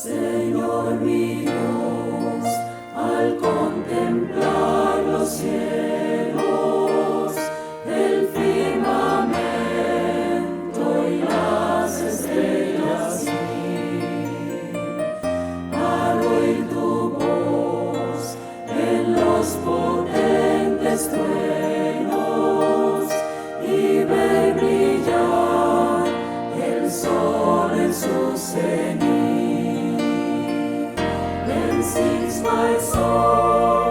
Señor mi Dios, al contemplar los cielos, el firmamento y las estrellas, al oír tu voz en los potentes truenos y ver brillar el sol en su cenit. Then sings my soul,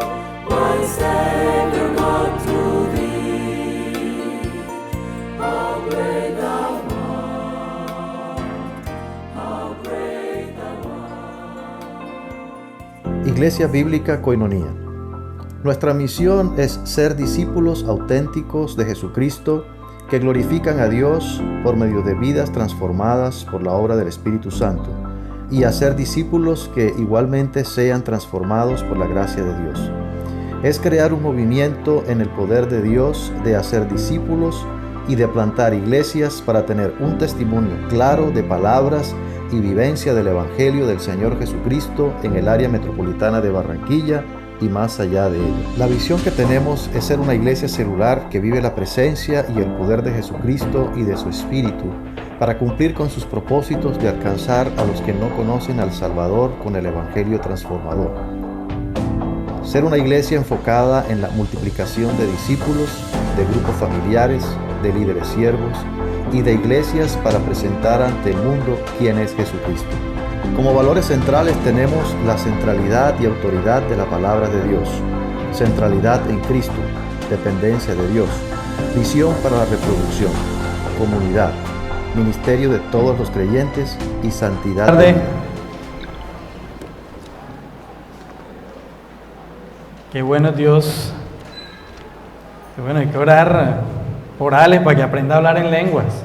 my Savior God, to thee. How great thou art, how great thou art. Iglesia Bíblica Koinonía. Nuestra misión es ser discípulos auténticos de Jesucristo que glorifican a Dios por medio de vidas transformadas por la obra del Espíritu Santo, y hacer discípulos que igualmente sean transformados por la gracia de Dios. Es crear un movimiento en el poder de Dios de hacer discípulos y de plantar iglesias para tener un testimonio claro de palabras y vivencia del Evangelio del Señor Jesucristo en el área metropolitana de Barranquilla y más allá de ella. La visión que tenemos es ser una iglesia celular que vive la presencia y el poder de Jesucristo y de su Espíritu para cumplir con sus propósitos de alcanzar a los que no conocen al Salvador con el Evangelio transformador. Ser una iglesia enfocada en la multiplicación de discípulos, de grupos familiares, de líderes siervos y de iglesias para presentar ante el mundo quién es Jesucristo. Como valores centrales tenemos la centralidad y autoridad de la palabra de Dios, centralidad en Cristo, dependencia de Dios, visión para la reproducción, comunidad, ministerio de todos los creyentes y santidad. Qué bueno Dios, qué bueno, hay que orar por Alex para que aprenda a hablar en lenguas.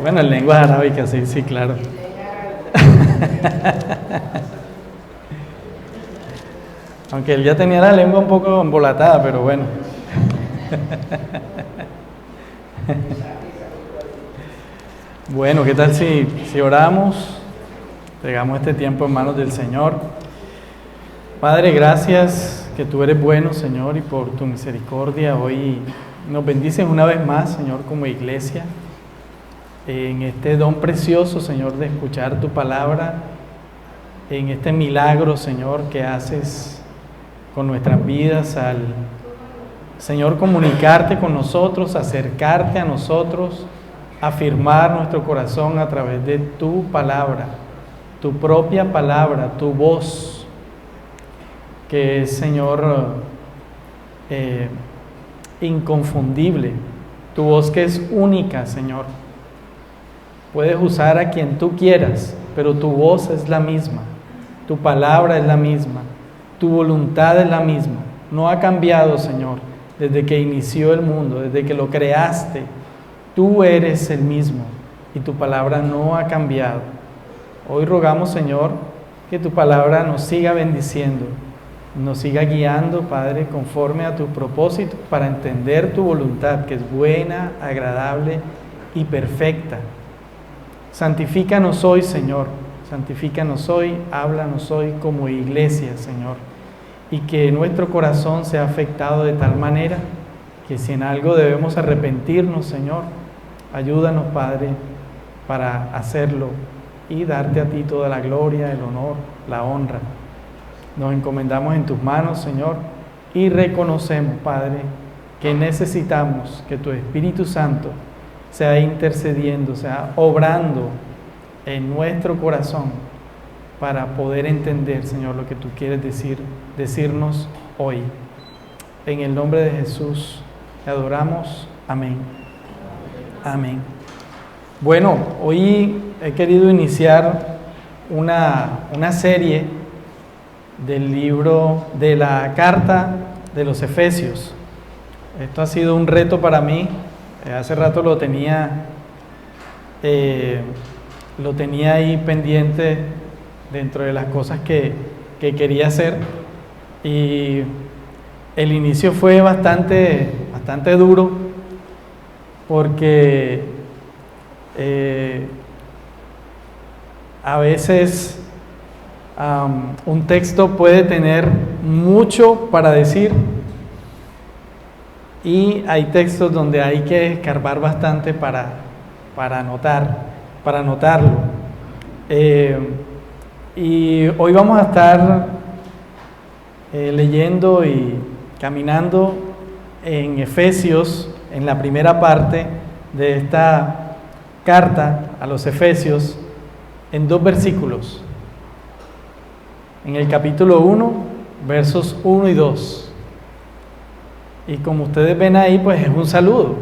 Bueno, en lenguas arábicas, sí, claro. Aunque él ya tenía la lengua un poco embolatada, pero bueno. Bueno, ¿qué tal si oramos? Entregamos este tiempo en manos del Señor. Padre, gracias que tú eres bueno, Señor, y por tu misericordia hoy nos bendices una vez más, Señor, como iglesia, en este don precioso, Señor, de escuchar tu palabra, en este milagro, Señor, que haces con nuestras vidas al, Señor, comunicarte con nosotros, acercarte a nosotros, afirmar nuestro corazón a través de tu palabra, tu propia palabra, tu voz, que es, Señor, inconfundible, tu voz que es única, Señor. Puedes usar a quien tú quieras, pero tu voz es la misma, tu palabra es la misma, tu voluntad es la misma. No ha cambiado, Señor, desde que inició el mundo, desde que lo creaste. Tú eres el mismo y tu palabra no ha cambiado. Hoy rogamos, Señor, que tu palabra nos siga bendiciendo, nos siga guiando, Padre, conforme a tus propósitos para entender tu voluntad, que es buena, agradable y perfecta. Santifícanos hoy, Señor, santifícanos hoy, háblanos hoy como iglesia, Señor, y que nuestro corazón sea afectado de tal manera que si en algo debemos arrepentirnos, Señor, ayúdanos, Padre, para hacerlo y darte a ti toda la gloria, el honor, la honra. Nos encomendamos en tus manos, Señor, y reconocemos, Padre, que necesitamos que tu Espíritu Santo sea intercediendo, sea obrando en nuestro corazón para poder entender, Señor, lo que tú quieres decirnos hoy. En el nombre de Jesús te adoramos. Amén. Amén. Bueno, hoy he querido iniciar una serie del libro de la carta de los Efesios. Esto ha sido un reto para mí. Hace rato lo tenía ahí pendiente dentro de las cosas que quería hacer, y el inicio fue bastante duro porque A veces un texto puede tener mucho para decir y hay textos donde hay que escarbar bastante para anotarlo. Y hoy vamos a estar leyendo y caminando en Efesios, en la primera parte de esta carta a los Efesios, en 2 versículos. En el capítulo 1, versos 1 y 2. Y como ustedes ven ahí, pues es un saludo.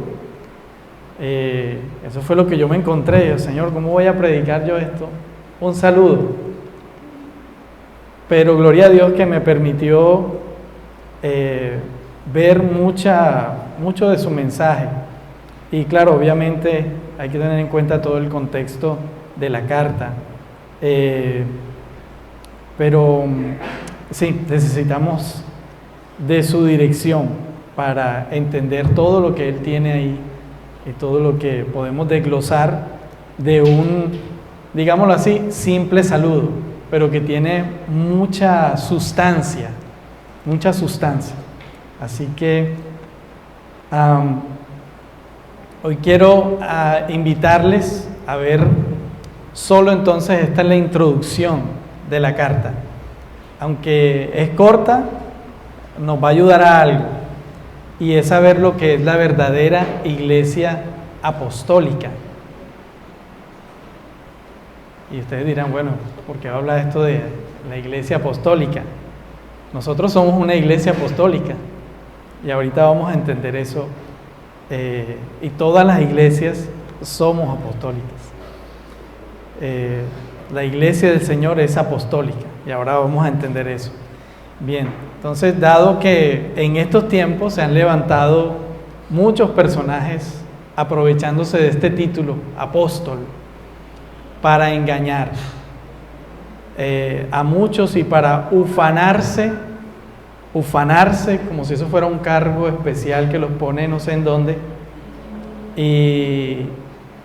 Eso fue lo que yo me encontré. Yo, Señor, ¿cómo voy a predicar yo esto? Un saludo. Pero gloria a Dios que me permitió ver mucho de su mensaje. Y claro, obviamente hay que tener en cuenta todo el contexto de la carta. Pero sí, necesitamos de su dirección para entender todo lo que Él tiene ahí y todo lo que podemos desglosar de un, digámoslo así, simple saludo, pero que tiene mucha sustancia. Así que hoy quiero invitarles a ver solo entonces, esta es la introducción de la carta. Aunque es corta, nos va a ayudar a algo, y es saber lo que es la verdadera iglesia apostólica. Y ustedes dirán, bueno, ¿por qué habla esto de la iglesia apostólica? Nosotros somos una iglesia apostólica, y ahorita vamos a entender eso, y todas las iglesias somos apostólicas. La iglesia del Señor es apostólica, y ahora vamos a entender eso. Bien, entonces, dado que en estos tiempos se han levantado muchos personajes aprovechándose de este título, apóstol, para engañar a muchos y para ufanarse como si eso fuera un cargo especial que los pone no sé en dónde, y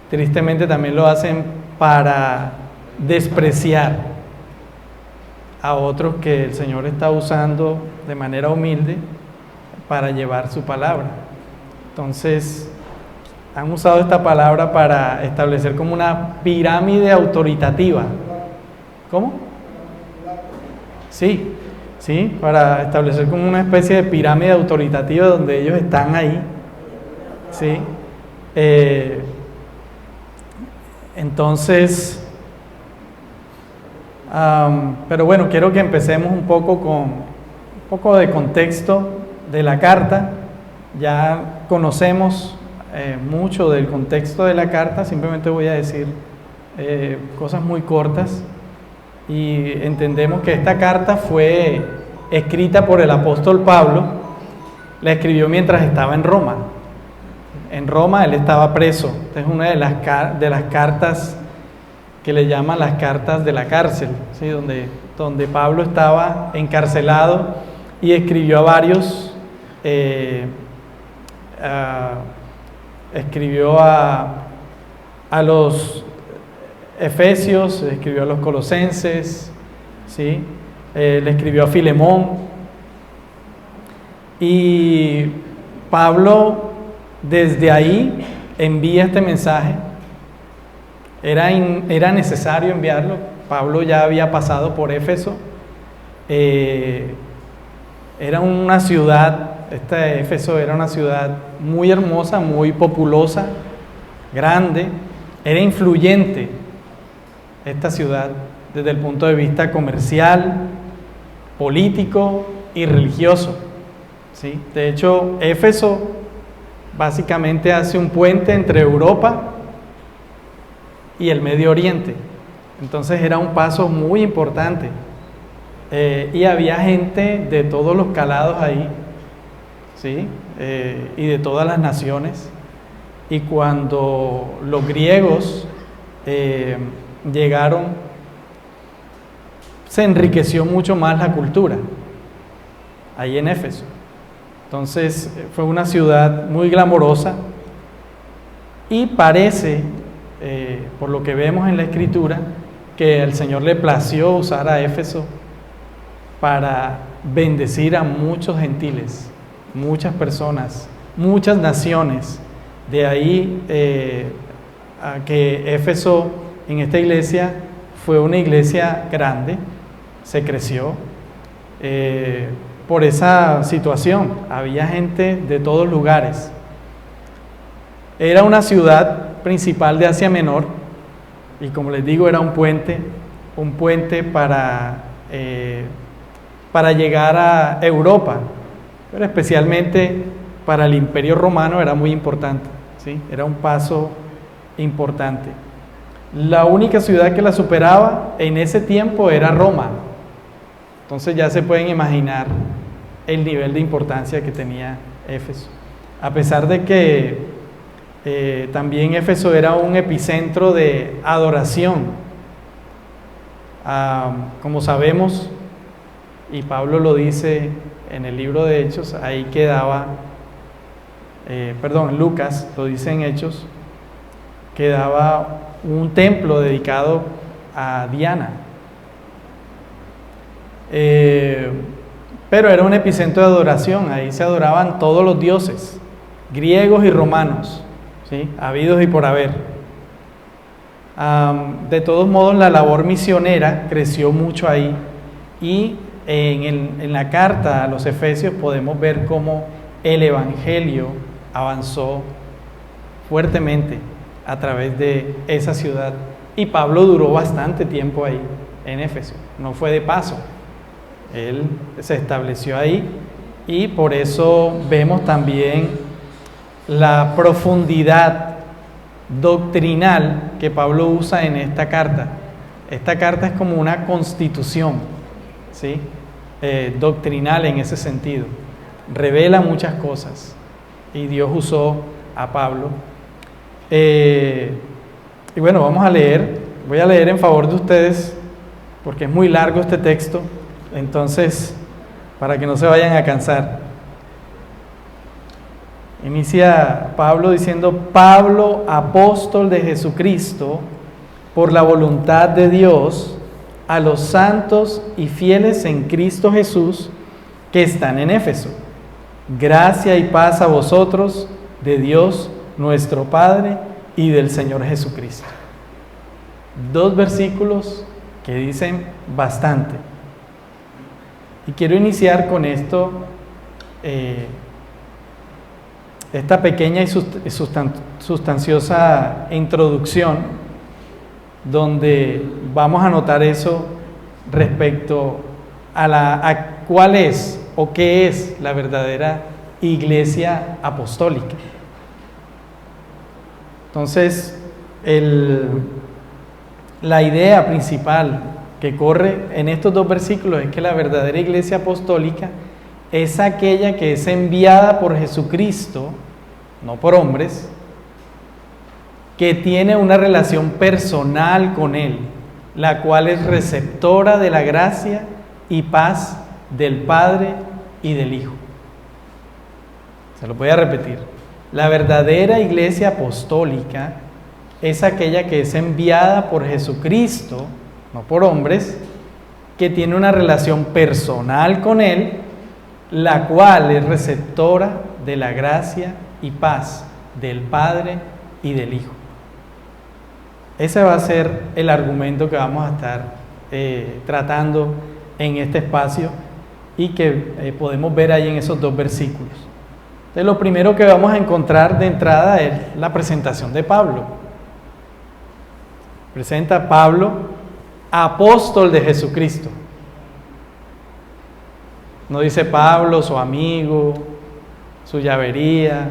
tristemente también lo hacen para despreciar a otros que el Señor está usando de manera humilde para llevar su palabra. Entonces, han usado esta palabra para establecer como una pirámide autoritativa. ¿Cómo? Sí, para establecer como una especie de pirámide autoritativa donde ellos están ahí. Sí. Entonces, pero bueno, quiero que empecemos un poco de contexto de la carta. Ya conocemos mucho del contexto de la carta, simplemente voy a decir cosas muy cortas, y entendemos que esta carta fue escrita por el apóstol Pablo. La escribió mientras estaba en Roma. En Roma él estaba preso. Esta es una de las cartas que le llaman las cartas de la cárcel, ¿sí? donde Pablo estaba encarcelado y escribió a varios, escribió a los Efesios, escribió a los Colosenses, ¿sí? Le escribió a Filemón, y Pablo desde ahí envía este mensaje. Era necesario enviarlo. Pablo ya había pasado por Éfeso. Era una ciudad, Éfeso era una ciudad muy hermosa, muy populosa, grande. Era influyente esta ciudad desde el punto de vista comercial, político y religioso, ¿sí? De hecho, Éfeso básicamente hace un puente entre Europa y el Medio Oriente. Entonces era un paso muy importante, y había gente de todos los calados ahí, ¿sí? Y de todas las naciones. Y cuando los griegos llegaron, se enriqueció mucho más la cultura ahí en Éfeso. Entonces fue una ciudad muy glamorosa, y parece por lo que vemos en la Escritura, que el Señor le plació usar a Éfeso para bendecir a muchos gentiles, muchas personas, muchas naciones. De ahí a que Éfeso en esta iglesia fue una iglesia grande, se creció por esa situación. Había gente de todos lugares. Era una ciudad principal de Asia Menor y, como les digo, era un puente para llegar a Europa, pero especialmente para el Imperio Romano era muy importante, ¿sí? Era un paso importante. La única ciudad que la superaba en ese tiempo era Roma. Entonces ya se pueden imaginar el nivel de importancia que tenía Éfeso. A pesar de que también Éfeso era un epicentro de adoración. Como sabemos, y Pablo lo dice en el libro de Hechos, ahí quedaba, Lucas lo dice en Hechos, quedaba un templo dedicado a Diana. Pero era un epicentro de adoración, ahí se adoraban todos los dioses, griegos y romanos, ¿sí? Habidos y por haber. De todos modos, la labor misionera creció mucho ahí, y en la carta a los Efesios podemos ver cómo el Evangelio avanzó fuertemente a través de esa ciudad, y Pablo duró bastante tiempo ahí en Éfeso, no fue de paso, él se estableció ahí, y por eso vemos también la profundidad doctrinal que Pablo usa en esta carta. Esta carta es como una constitución, ¿sí? Doctrinal en ese sentido, revela muchas cosas, y Dios usó a Pablo. Y bueno, voy a leer en favor de ustedes, porque es muy largo este texto, entonces, para que no se vayan a cansar. Inicia Pablo diciendo: Pablo, apóstol de Jesucristo, por la voluntad de Dios, a los santos y fieles en Cristo Jesús que están en Éfeso. Gracia y paz a vosotros, de Dios nuestro Padre y del Señor Jesucristo. 2 versículos que dicen bastante. Y quiero iniciar con esto, esta pequeña y sustanciosa introducción, donde vamos a notar eso respecto a cuál es o qué es la verdadera iglesia apostólica. Entonces, la idea principal que corre en estos 2 versículos es que la verdadera iglesia apostólica es aquella que es enviada por Jesucristo, no por hombres, que tiene una relación personal con Él, la cual es receptora de la gracia y paz del Padre y del Hijo. Se lo voy a repetir. La verdadera iglesia apostólica es aquella que es enviada por Jesucristo, no por hombres, que tiene una relación personal con Él, la cual es receptora de la gracia y paz del Padre y del Hijo. Ese va a ser el argumento que vamos a estar tratando en este espacio, y que podemos ver ahí en esos 2 versículos. Entonces, lo primero que vamos a encontrar de entrada es la presentación de Pablo. Presenta a Pablo, apóstol de Jesucristo. No dice Pablo, su amigo, su llavería.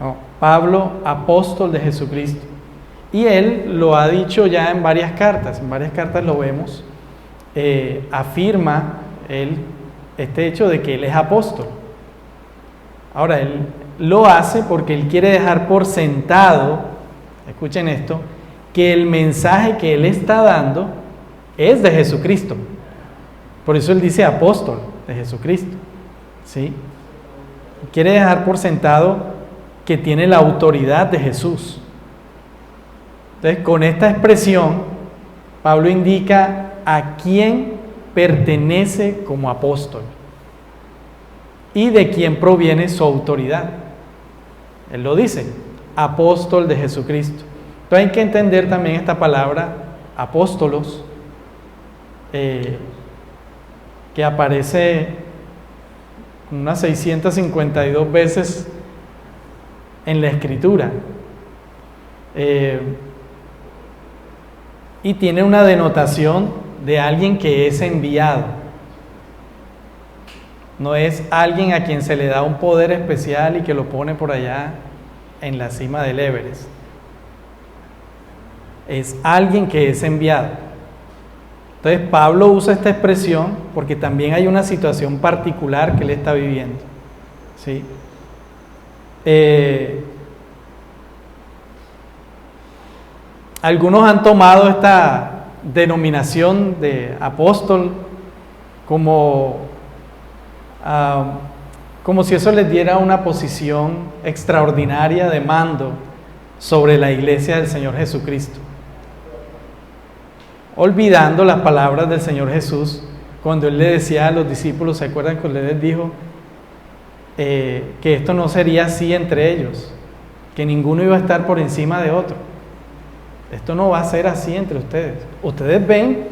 No, Pablo, apóstol de Jesucristo. Y él lo ha dicho ya en varias cartas lo vemos. Afirma él este hecho de que él es apóstol. Ahora, él lo hace porque él quiere dejar por sentado, escuchen esto, que el mensaje que él está dando es de Jesucristo. Por eso él dice apóstol de Jesucristo, ¿sí? Quiere dejar por sentado que tiene la autoridad de Jesús. Entonces, con esta expresión, Pablo indica a quién pertenece como apóstol y de quién proviene su autoridad. Él lo dice, apóstol de Jesucristo. Entonces hay que entender también esta palabra, apóstolos, que aparece unas 652 veces en la Escritura. Y tiene una denotación de alguien que es enviado. No es alguien a quien se le da un poder especial y que lo pone por allá en la cima del Everest. Es alguien que es enviado. Entonces Pablo usa esta expresión porque también hay una situación particular que él está viviendo, ¿sí? Algunos han tomado esta denominación de apóstol como si eso les diera una posición extraordinaria de mando sobre la iglesia del Señor Jesucristo, olvidando las palabras del Señor Jesús cuando Él le decía a los discípulos, ¿se acuerdan cuando Él les dijo que esto no sería así entre ellos, que ninguno iba a estar por encima de otro? Esto no va a ser así entre ustedes. Ustedes ven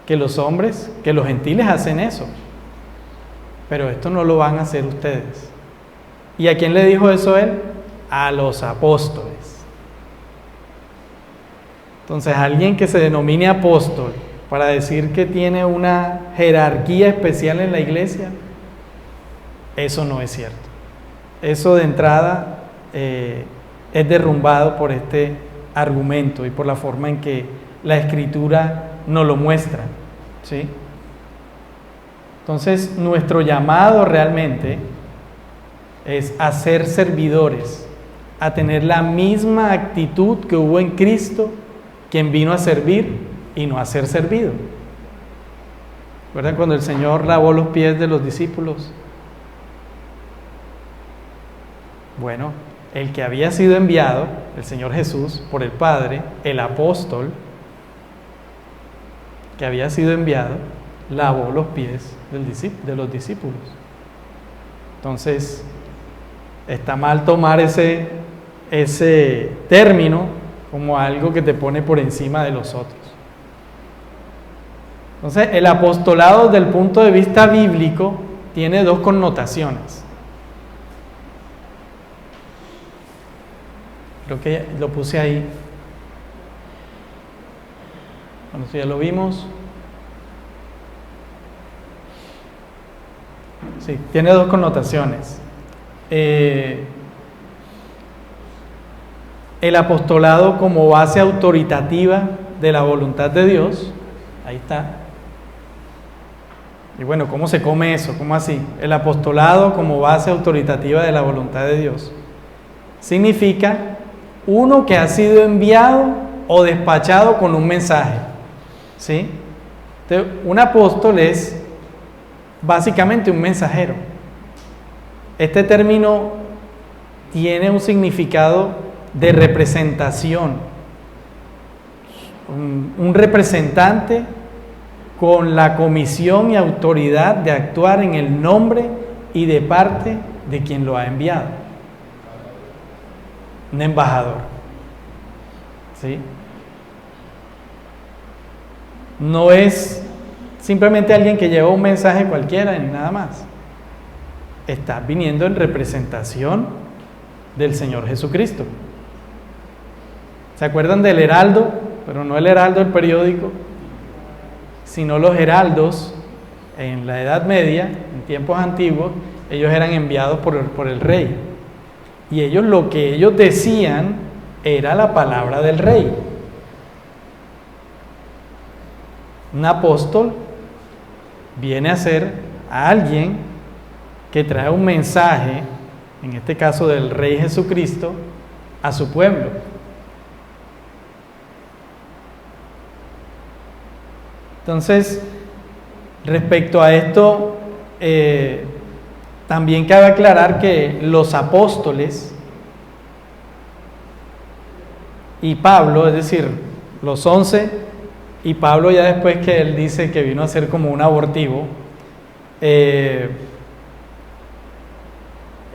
que los hombres, que los gentiles hacen eso, pero esto no lo van a hacer ustedes. ¿Y a quién le dijo eso Él? A los apóstoles. Entonces, alguien que se denomine apóstol para decir que tiene una jerarquía especial en la iglesia, eso no es cierto. Eso de entrada es derrumbado por este argumento y por la forma en que la Escritura nos lo muestra, ¿sí? Entonces, nuestro llamado realmente es a ser servidores, a tener la misma actitud que hubo en Cristo, quien vino a servir y no a ser servido. ¿Recuerdan cuando el Señor lavó los pies de los discípulos? Bueno, el que había sido enviado, el Señor Jesús, por el Padre, el apóstol que había sido enviado, lavó los pies de los discípulos. Entonces, está mal tomar ese término como algo que te pone por encima de los otros. Entonces, el apostolado desde el punto de vista bíblico tiene dos connotaciones. Creo que lo puse ahí. Bueno, si ya lo vimos. Sí, tiene dos connotaciones. El apostolado como base autoritativa de la voluntad de Dios. Ahí está. Y bueno, ¿cómo se come eso? ¿Cómo así? El apostolado como base autoritativa de la voluntad de Dios significa uno que ha sido enviado o despachado con un mensaje, ¿sí? Entonces, un apóstol es básicamente un mensajero. Este término tiene un significado de representación, un representante con la comisión y autoridad de actuar en el nombre y de parte de quien lo ha enviado. Un embajador, ¿sí? No es simplemente alguien que lleva un mensaje cualquiera ni nada más. Está viniendo en representación del Señor Jesucristo. ¿Se acuerdan del heraldo? Pero no el heraldo del periódico, sino los heraldos en la Edad Media, en tiempos antiguos. Ellos eran enviados por el rey. Y ellos, lo que ellos decían era la palabra del rey. Un apóstol viene a ser a alguien que trae un mensaje, en este caso del Rey Jesucristo, a su pueblo. Entonces, respecto a esto, también cabe aclarar que los apóstoles y Pablo, es decir, los 11, y Pablo ya después que él dice que vino a ser como un abortivo,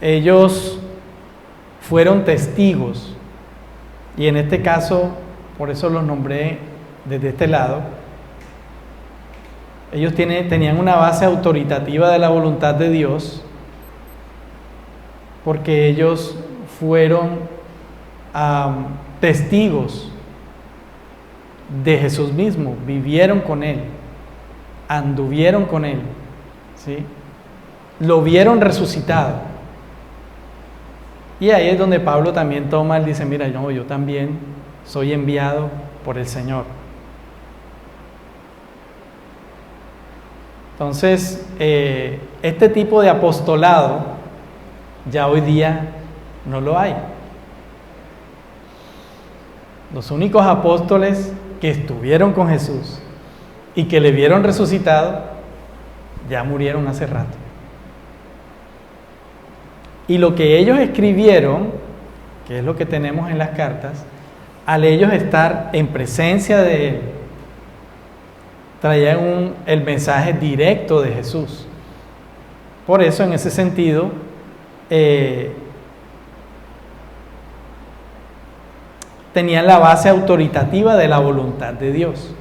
ellos fueron testigos, y en este caso, por eso los nombré desde este lado. Ellos tenían una base autoritativa de la voluntad de Dios, porque ellos fueron testigos de Jesús mismo, vivieron con Él, anduvieron con Él, ¿sí? Lo vieron resucitado. Y ahí es donde Pablo también toma, él dice, mira, yo también soy enviado por el Señor. Entonces, este tipo de apostolado ya hoy día no lo hay. Los únicos apóstoles que estuvieron con Jesús y que le vieron resucitado, ya murieron hace rato. Y lo que ellos escribieron, que es lo que tenemos en las cartas, al ellos estar en presencia de Él, traían el mensaje directo de Jesús. Por eso, en ese sentido, tenían la base autoritativa de la voluntad de Dios,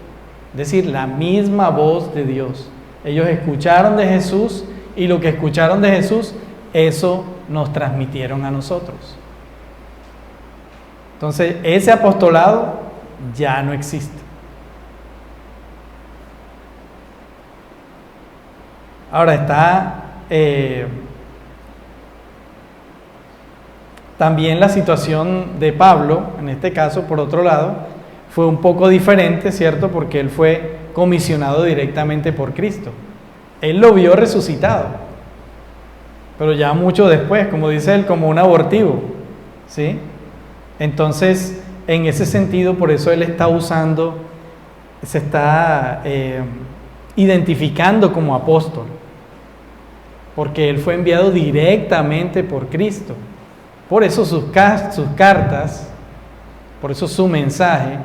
es decir, la misma voz de Dios. Ellos escucharon de Jesús y lo que escucharon de Jesús, eso nos transmitieron a nosotros. Entonces, ese apostolado ya no existe. Ahora está también la situación de Pablo, en este caso, por otro lado, fue un poco diferente, ¿cierto? Porque él fue comisionado directamente por Cristo. Él lo vio resucitado, pero ya mucho después, como dice él, como un abortivo, ¿sí? Entonces, en ese sentido, por eso él está usando, se está identificando como apóstol, porque él fue enviado directamente por Cristo. Por eso sus cartas, por eso su mensaje,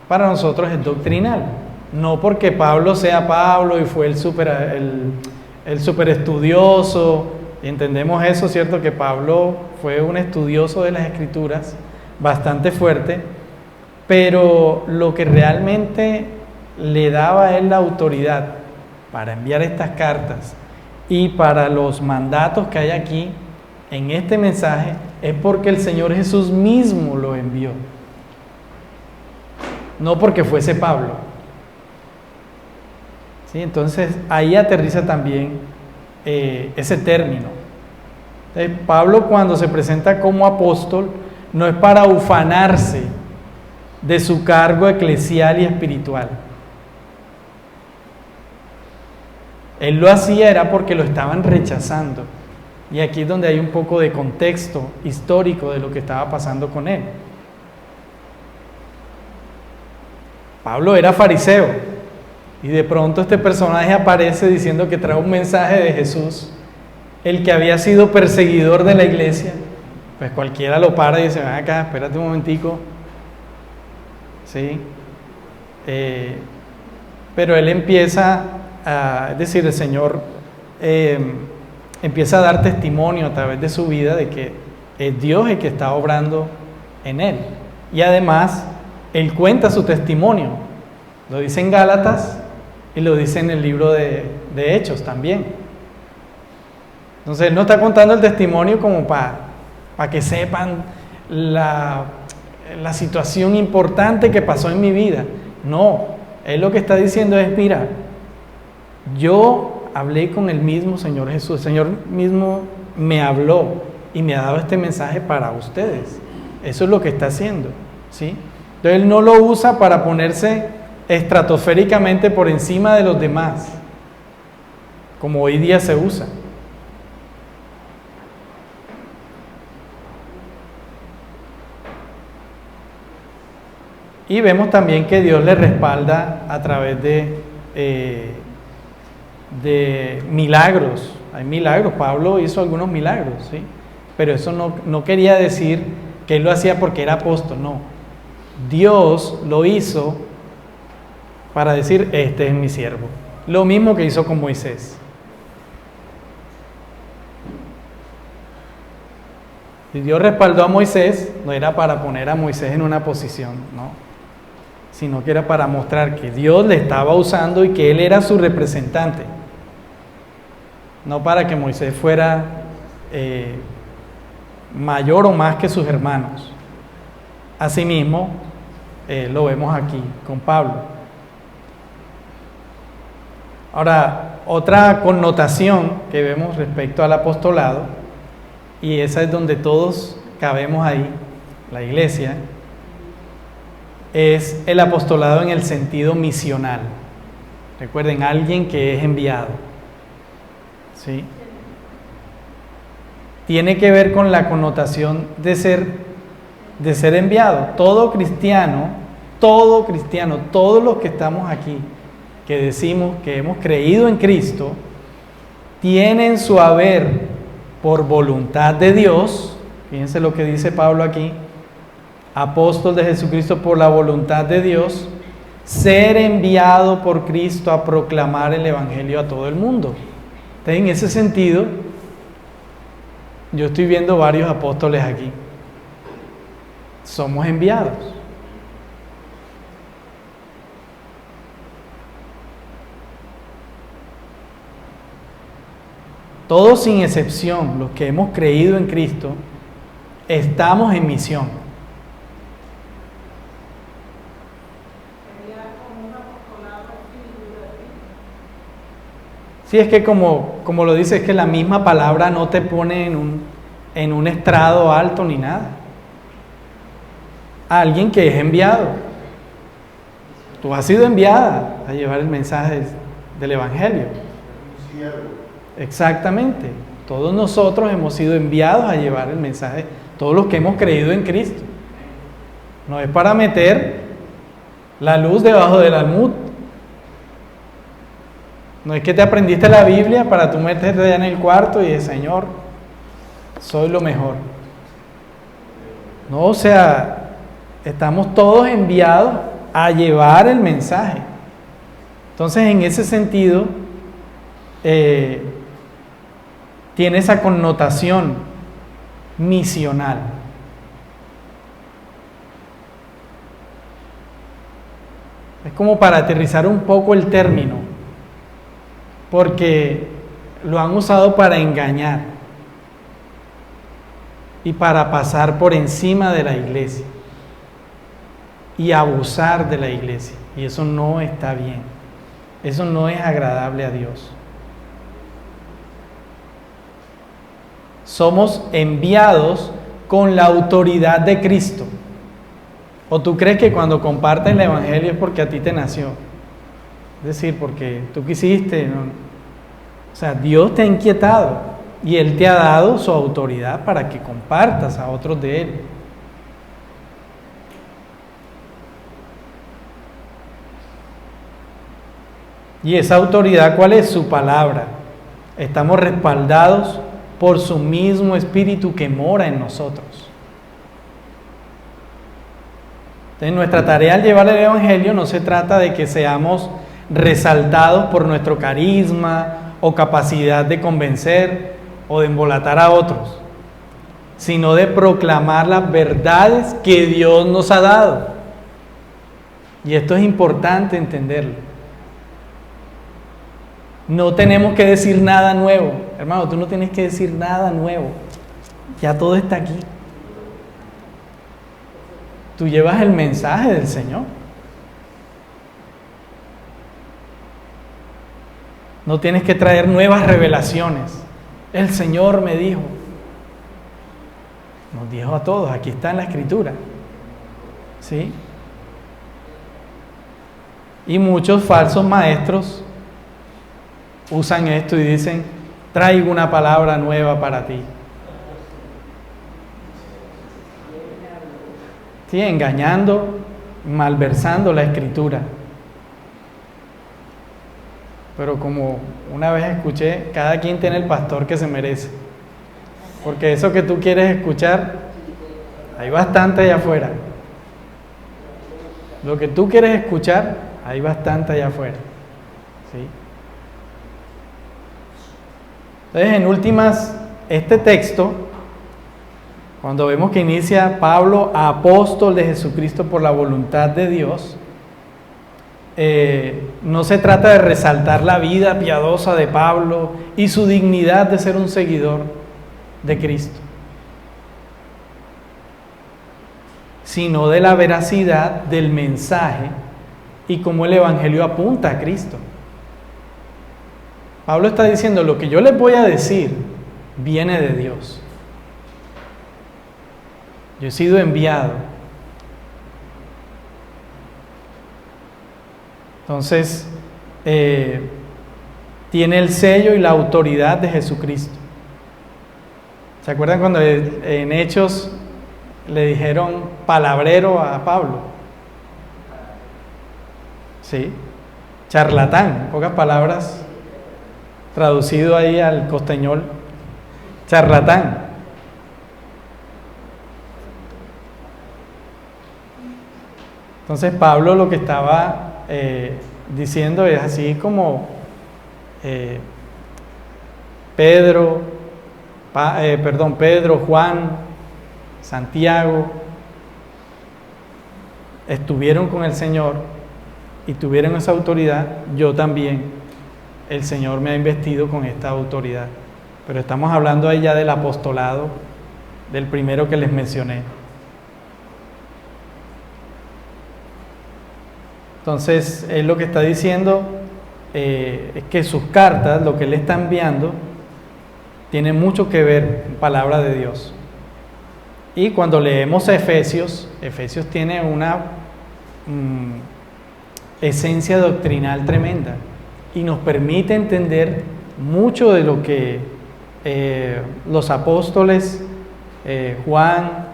para nosotros es doctrinal. No porque Pablo sea Pablo y fue el super estudioso, y entendemos eso, ¿cierto? Que Pablo fue un estudioso de las Escrituras, bastante fuerte, pero lo que realmente le daba a él la autoridad para enviar estas cartas y para los mandatos que hay aquí en este mensaje es porque el Señor Jesús mismo lo envió, no porque fuese Pablo. ¿Sí? Entonces ahí aterriza también ese término. Entonces, Pablo, cuando se presenta como apóstol, no es para ufanarse de su cargo eclesial y espiritual. Él lo hacía era porque lo estaban rechazando. Y aquí es donde hay un poco de contexto histórico de lo que estaba pasando con él. Pablo era fariseo y de pronto este personaje aparece diciendo que trae un mensaje de Jesús, el que había sido perseguidor de la iglesia. Pues cualquiera lo para y dice, ven acá, espérate un momentico. ¿Sí? Pero él empieza es decir, el Señor empieza a dar testimonio a través de su vida de que es Dios el que está obrando en él. Y además, él cuenta su testimonio. Lo dice en Gálatas y lo dice en el libro de Hechos también. Entonces, él no está contando el testimonio como para que sepan la situación importante que pasó en mi vida. No, él lo que está diciendo es, mira, yo hablé con el mismo Señor Jesús, el Señor mismo me habló y me ha dado este mensaje para ustedes. Eso es lo que está haciendo, ¿sí? Entonces él no lo usa para ponerse estratosféricamente por encima de los demás, como hoy día se usa. Y vemos también que Dios le respalda a través de milagros. Hay milagros, Pablo hizo algunos milagros, ¿sí? Pero eso no quería decir que él lo hacía porque era apóstol, no. Dios lo hizo para decir, este es mi siervo. Lo mismo que hizo con Moisés. Si Dios respaldó a Moisés, no era para poner a Moisés en una posición, no, sino que era para mostrar que Dios le estaba usando y que él era su representante. No para que Moisés fuera mayor o más que sus hermanos. Asimismo, lo vemos aquí con Pablo. Ahora, otra connotación que vemos respecto al apostolado, y esa es donde todos cabemos ahí, la iglesia, es el apostolado en el sentido misional. Recuerden, alguien que es enviado. ¿Sí? Tiene que ver con la connotación de ser enviado. Todo cristiano, todos los que estamos aquí, que decimos que hemos creído en Cristo, tienen su haber por voluntad de Dios. Fíjense lo que dice Pablo aquí: apóstol de Jesucristo por la voluntad de Dios, ser enviado por Cristo a proclamar el Evangelio a todo el mundo. Entonces, en ese sentido, yo estoy viendo varios apóstoles aquí. Somos enviados. Todos sin excepción, los que hemos creído en Cristo, estamos en misión. Sí, es que como lo dice, es que la misma palabra no te pone en un estrado alto ni nada. Alguien que es enviado. Tú has sido enviada a llevar el mensaje del Evangelio. Exactamente. Todos nosotros hemos sido enviados a llevar el mensaje, todos los que hemos creído en Cristo. No es para meter la luz debajo del almud. No es que te aprendiste la Biblia para tú meterte allá en el cuarto y decir, Señor, soy lo mejor. No, o sea, estamos todos enviados a llevar el mensaje. Entonces, en ese sentido, tiene esa connotación misional. Es como para aterrizar un poco el término, porque lo han usado para engañar y para pasar por encima de la iglesia y abusar de la iglesia, y eso no está bien, eso no es agradable a Dios. Somos enviados con la autoridad de Cristo. ¿O tú crees que cuando compartes el Evangelio es porque a ti te nació? Es decir, porque tú quisiste, ¿no? O sea, Dios te ha inquietado y Él te ha dado su autoridad para que compartas a otros de Él. Y esa autoridad, ¿cuál es? Su palabra. Estamos respaldados por su mismo Espíritu que mora en nosotros. Entonces, nuestra tarea al llevar el Evangelio no se trata de que seamos resaltados por nuestro carisma o capacidad de convencer o de embolatar a otros, sino de proclamar las verdades que Dios nos ha dado. Y esto es importante entenderlo. No tenemos que decir nada nuevo. Hermano, tú no tienes que decir nada nuevo. Ya todo está aquí. Tú llevas el mensaje del Señor. No tienes que traer nuevas revelaciones. El Señor me dijo. Nos dijo a todos, aquí está en la Escritura. ¿Sí? Y muchos falsos maestros usan esto y dicen, traigo una palabra nueva para ti. Sí, engañando, malversando la Escritura. Pero como una vez escuché, cada quien tiene el pastor que se merece. Porque eso que tú quieres escuchar, hay bastante allá afuera. Lo que tú quieres escuchar, hay bastante allá afuera. ¿Sí? Entonces, en últimas, este texto, cuando vemos que inicia Pablo, apóstol de Jesucristo por la voluntad de Dios, no se trata de resaltar la vida piadosa de Pablo y su dignidad de ser un seguidor de Cristo, sino de la veracidad del mensaje y cómo el Evangelio apunta a Cristo. Pablo está diciendo, lo que yo les voy a decir viene de Dios. Yo he sido enviado. Entonces, tiene el sello y la autoridad de Jesucristo. ¿Se acuerdan cuando en Hechos le dijeron palabrero a Pablo? Sí, charlatán, en pocas palabras, traducido ahí al costeñol, charlatán. Entonces Pablo lo que estaba diciendo es así como Pedro, Juan, Santiago estuvieron con el Señor y tuvieron esa autoridad, yo también, el Señor me ha investido con esta autoridad. Pero estamos hablando ahí ya del apostolado, del primero que les mencioné. Entonces, él lo que está diciendo es que sus cartas, lo que él está enviando, tiene mucho que ver con palabra de Dios. Y cuando leemos a Efesios, Efesios tiene una esencia doctrinal tremenda y nos permite entender mucho de lo que los apóstoles, Juan,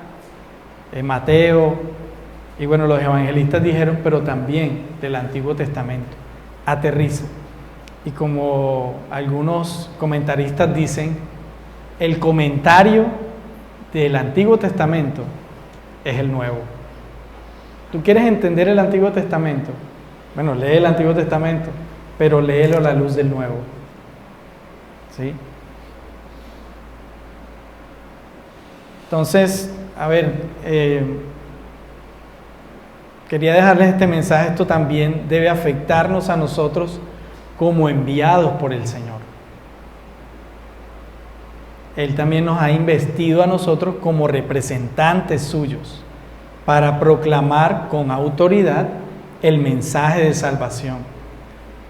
Mateo, y bueno, los evangelistas dijeron, pero también del Antiguo Testamento. Aterriza. Y como algunos comentaristas dicen, el comentario del Antiguo Testamento es el Nuevo. ¿Tú quieres entender el Antiguo Testamento? Bueno, lee el Antiguo Testamento, pero léelo a la luz del Nuevo. ¿Sí? Entonces, a ver, quería dejarles este mensaje. Esto también debe afectarnos a nosotros como enviados por el Señor. Él también nos ha investido a nosotros como representantes suyos para proclamar con autoridad el mensaje de salvación,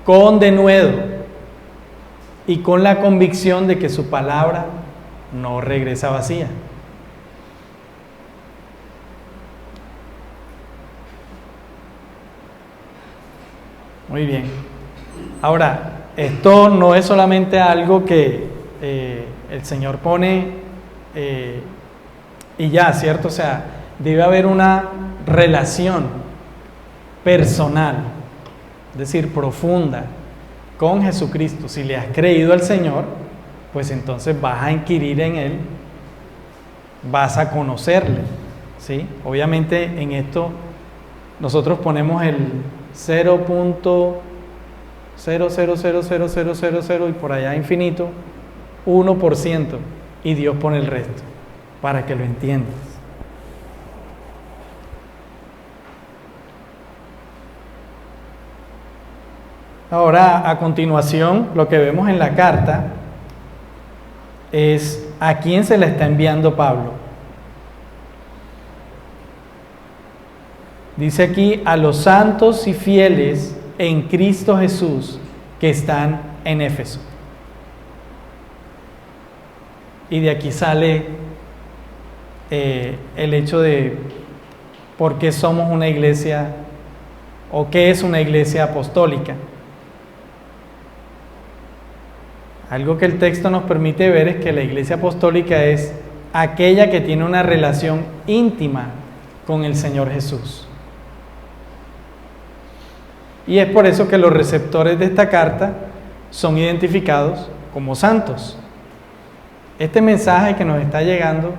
con denuedo y con la convicción de que su palabra no regresa vacía. Muy bien. Ahora, esto no es solamente algo que el Señor pone y ya, ¿cierto? O sea, debe haber una relación personal, es decir, profunda, con Jesucristo. Si le has creído al Señor, pues entonces vas a inquirir en Él, vas a conocerle, ¿sí? Obviamente en esto nosotros ponemos el 0.0000000 y por allá infinito, 1%, y Dios pone el resto, para que lo entiendas. Ahora, a continuación, lo que vemos en la carta es a quién se le está enviando Pablo. Dice aquí, a los santos y fieles en Cristo Jesús que están en Éfeso. Y de aquí sale el hecho de por qué somos una iglesia o qué es una iglesia apostólica. Algo que el texto nos permite ver es que la iglesia apostólica es aquella que tiene una relación íntima con el Señor Jesús. Y es por eso que los receptores de esta carta son identificados como santos. Este mensaje que nos está llegando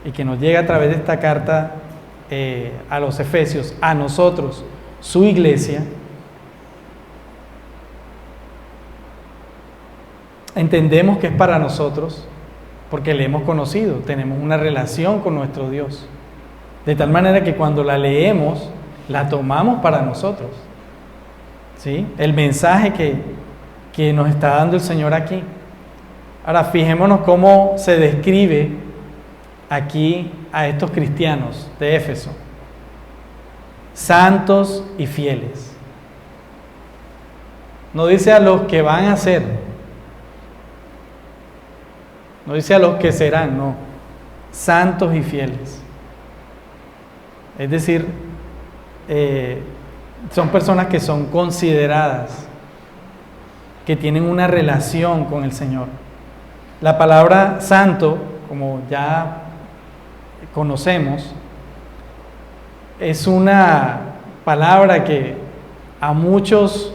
y que nos llega a través de esta carta a los efesios, a nosotros, su iglesia, entendemos que es para nosotros porque le hemos conocido, tenemos una relación con nuestro Dios. De tal manera que cuando la leemos, la tomamos para nosotros. ¿Sí? El mensaje que nos está dando el Señor aquí. Ahora, fijémonos cómo se describe aquí a estos cristianos de Éfeso. Santos y fieles. No dice a los que van a ser. No dice a los que serán, no. Santos y fieles. Es decir, son personas que son consideradas, que tienen una relación con el Señor. La palabra santo, como ya conocemos, es una palabra que a muchos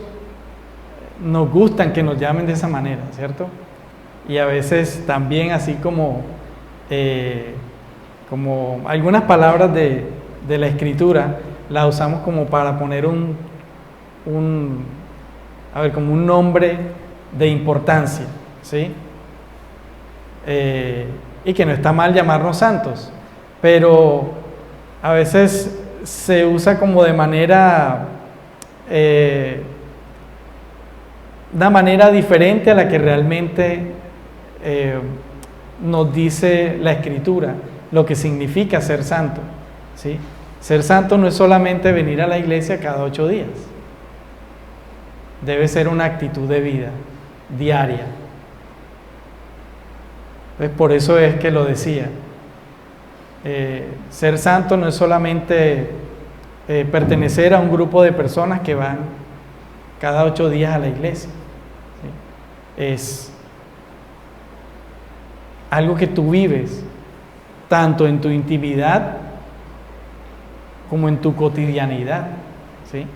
nos gustan que nos llamen de esa manera, ¿cierto? Y a veces también así como algunas palabras de la Escritura la usamos como para poner como un nombre de importancia, ¿sí? Y que no está mal llamarnos santos, pero a veces se usa como de manera, una manera diferente a la que realmente nos dice la Escritura, lo que significa ser santo, ¿sí? Ser santo no es solamente venir a la iglesia cada 8 días. Debe ser una actitud de vida diaria. Pues por eso es que lo decía. Ser santo no es solamente pertenecer a un grupo de personas que van cada 8 días a la iglesia. ¿Sí? Es algo que tú vives tanto en tu intimidad como en tu cotidianidad, ¿sí?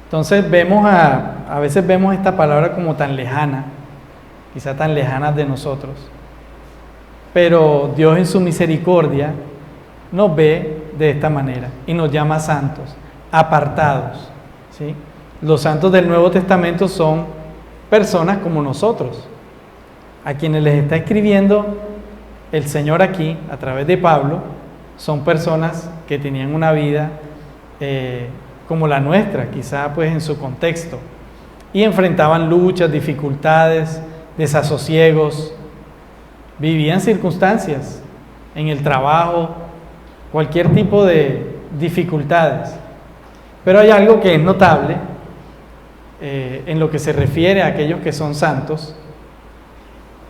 Entonces a veces vemos esta palabra como tan lejana, quizá tan lejana de nosotros, pero Dios en su misericordia nos ve de esta manera y nos llama santos, apartados, ¿sí? Los santos del Nuevo Testamento son personas como nosotros, a quienes les está escribiendo el Señor aquí, a través de Pablo. Son personas que tenían una vida como la nuestra, quizá pues en su contexto, y enfrentaban luchas, dificultades, desasosiegos, vivían circunstancias en el trabajo, cualquier tipo de dificultades. Pero hay algo que es notable en lo que se refiere a aquellos que son santos,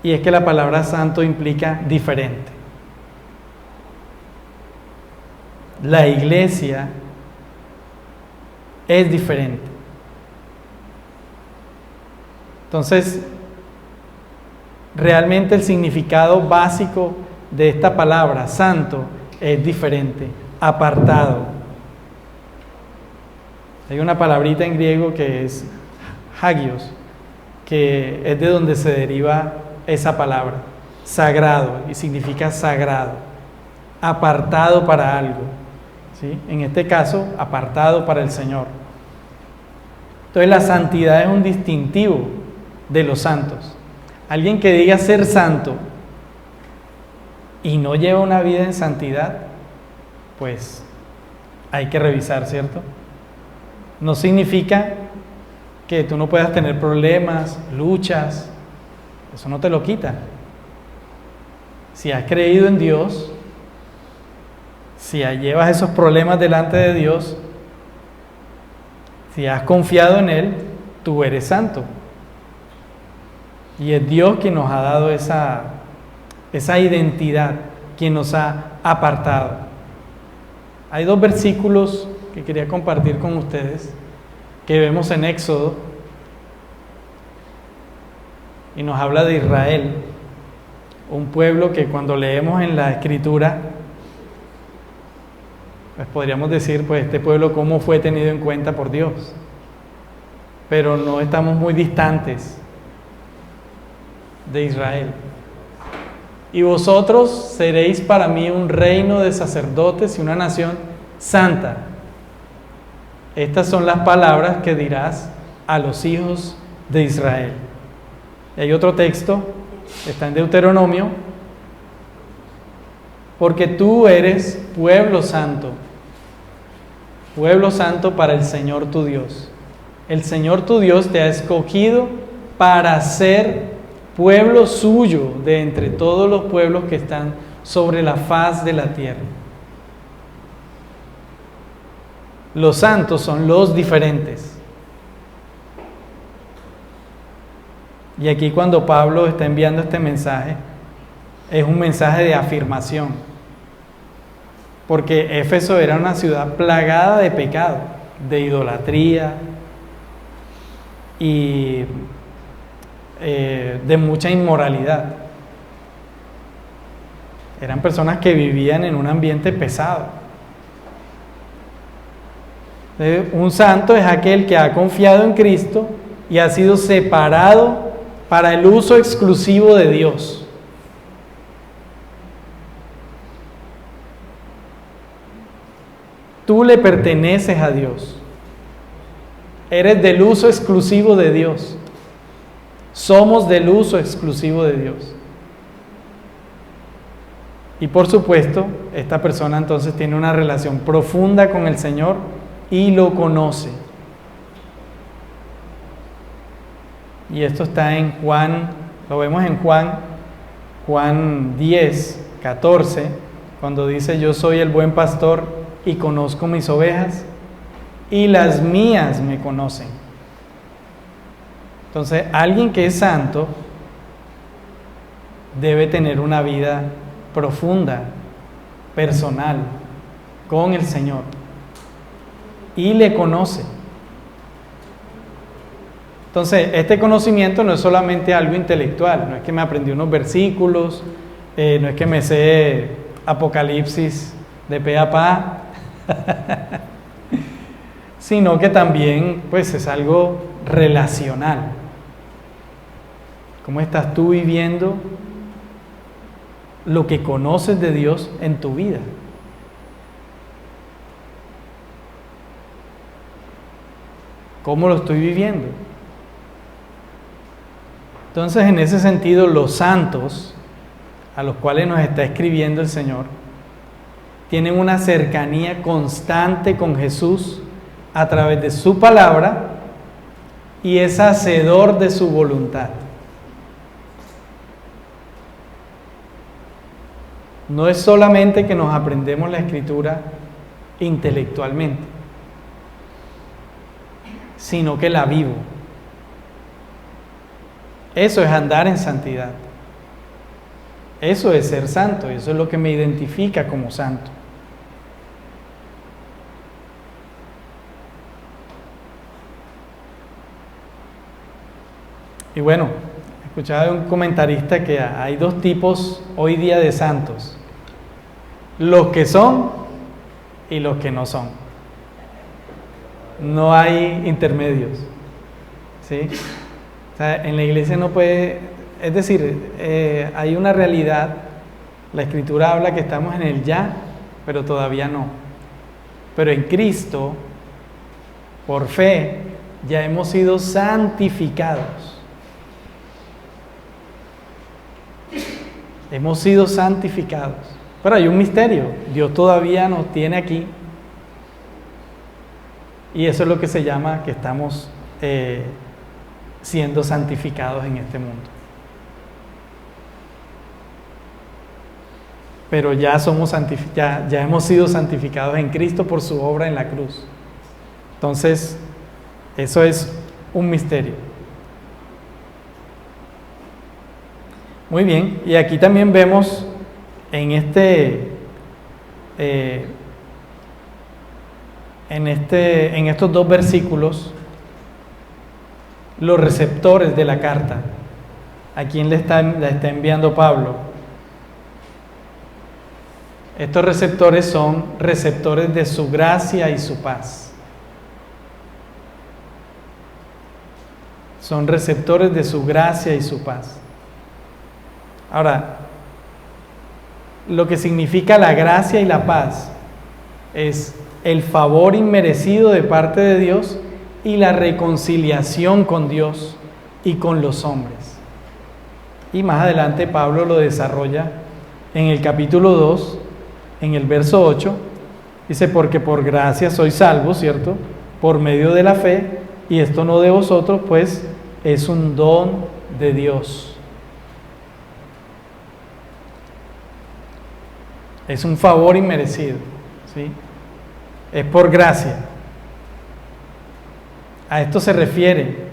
y es que la palabra santo implica diferente. La iglesia es diferente. Entonces, realmente el significado básico de esta palabra, santo, es diferente, apartado. Hay una palabrita en griego que es hagios, que es de donde se deriva esa palabra, sagrado, y significa sagrado, apartado para algo, ¿sí? En este caso, apartado para el Señor. Entonces la santidad es un distintivo de los santos. Alguien que diga ser santo y no lleva una vida en santidad, pues hay que revisar, ¿cierto? No significa que tú no puedas tener problemas, luchas, eso no te lo quita. Si has creído en Dios, si llevas esos problemas delante de Dios, si has confiado en Él, tú eres santo. Y es Dios quien nos ha dado esa identidad, quien nos ha apartado. Hay 2 versículos que quería compartir con ustedes, que vemos en Éxodo, y nos habla de Israel, un pueblo que cuando leemos en la Escritura, pues podríamos decir, pues este pueblo cómo fue tenido en cuenta por Dios, pero no estamos muy distantes de Israel. y vosotros seréis para mí un reino de sacerdotes y una nación santa. Estas son las palabras que dirás a los hijos de Israel. Y hay otro texto, está en Deuteronomio, porque tú eres pueblo santo para el Señor tu Dios. El Señor tu Dios te ha escogido para ser pueblo suyo de entre todos los pueblos que están sobre la faz de la tierra. Los santos son los diferentes. Y aquí cuando Pablo está enviando este mensaje, es un mensaje de afirmación. Porque Éfeso era una ciudad plagada de pecado, de idolatría y de mucha inmoralidad. Eran personas que vivían en un ambiente pesado. Un santo es aquel que ha confiado en Cristo y ha sido separado para el uso exclusivo de Dios. Tú le perteneces a Dios. Eres del uso exclusivo de Dios. Somos del uso exclusivo de Dios. Y por supuesto, esta persona entonces tiene una relación profunda con el Señor y lo conoce. Y esto está en Juan, lo vemos en Juan 10, 14, cuando dice: yo soy el buen pastor y conozco mis ovejas y las mías me conocen. Entonces, alguien que es santo debe tener una vida profunda, personal, con el Señor y le conoce. Entonces, este conocimiento no es solamente algo intelectual, no es que me aprendí unos versículos, no es que me sé Apocalipsis de pe a pa, sino que también pues es algo relacional. ¿Cómo estás tú viviendo lo que conoces de Dios en tu vida? ¿Cómo lo estoy viviendo? Entonces, en ese sentido, los santos a los cuales nos está escribiendo el Señor tienen una cercanía constante con Jesús a través de su palabra y es hacedor de su voluntad. No es solamente que nos aprendemos la Escritura intelectualmente, sino que la vivo. Eso es andar en santidad. Eso es ser santo, eso es lo que me identifica como santo. Y bueno, escuchaba de un comentarista que hay dos tipos hoy día de santos: los que son y los que no son. No hay intermedios, ¿sí? O sea, en la iglesia no puede, es decir, hay una realidad. La Escritura habla que estamos en el ya, pero todavía no. Pero en Cristo, por fe, ya hemos sido santificados. Hemos sido santificados. Pero hay un misterio. Dios todavía nos tiene aquí. Y eso es lo que se llama que estamos siendo santificados en este mundo. Pero ya somos ya hemos sido santificados en Cristo por su obra en la cruz. Entonces, eso es un misterio. Muy bien, y aquí también vemos en estos dos versículos los receptores de la carta. ¿A quién la está enviando Pablo? Estos receptores son receptores de su gracia y su paz. Son receptores de su gracia y su paz. Ahora, lo que significa la gracia y la paz es el favor inmerecido de parte de Dios y la reconciliación con Dios y con los hombres. Y más adelante Pablo lo desarrolla en el capítulo 2, en el verso 8, dice, porque por gracia sois salvos, ¿cierto? Por medio de la fe, y esto no de vosotros, pues es un don de Dios. Es un favor inmerecido, ¿sí? Es por gracia. A esto se refiere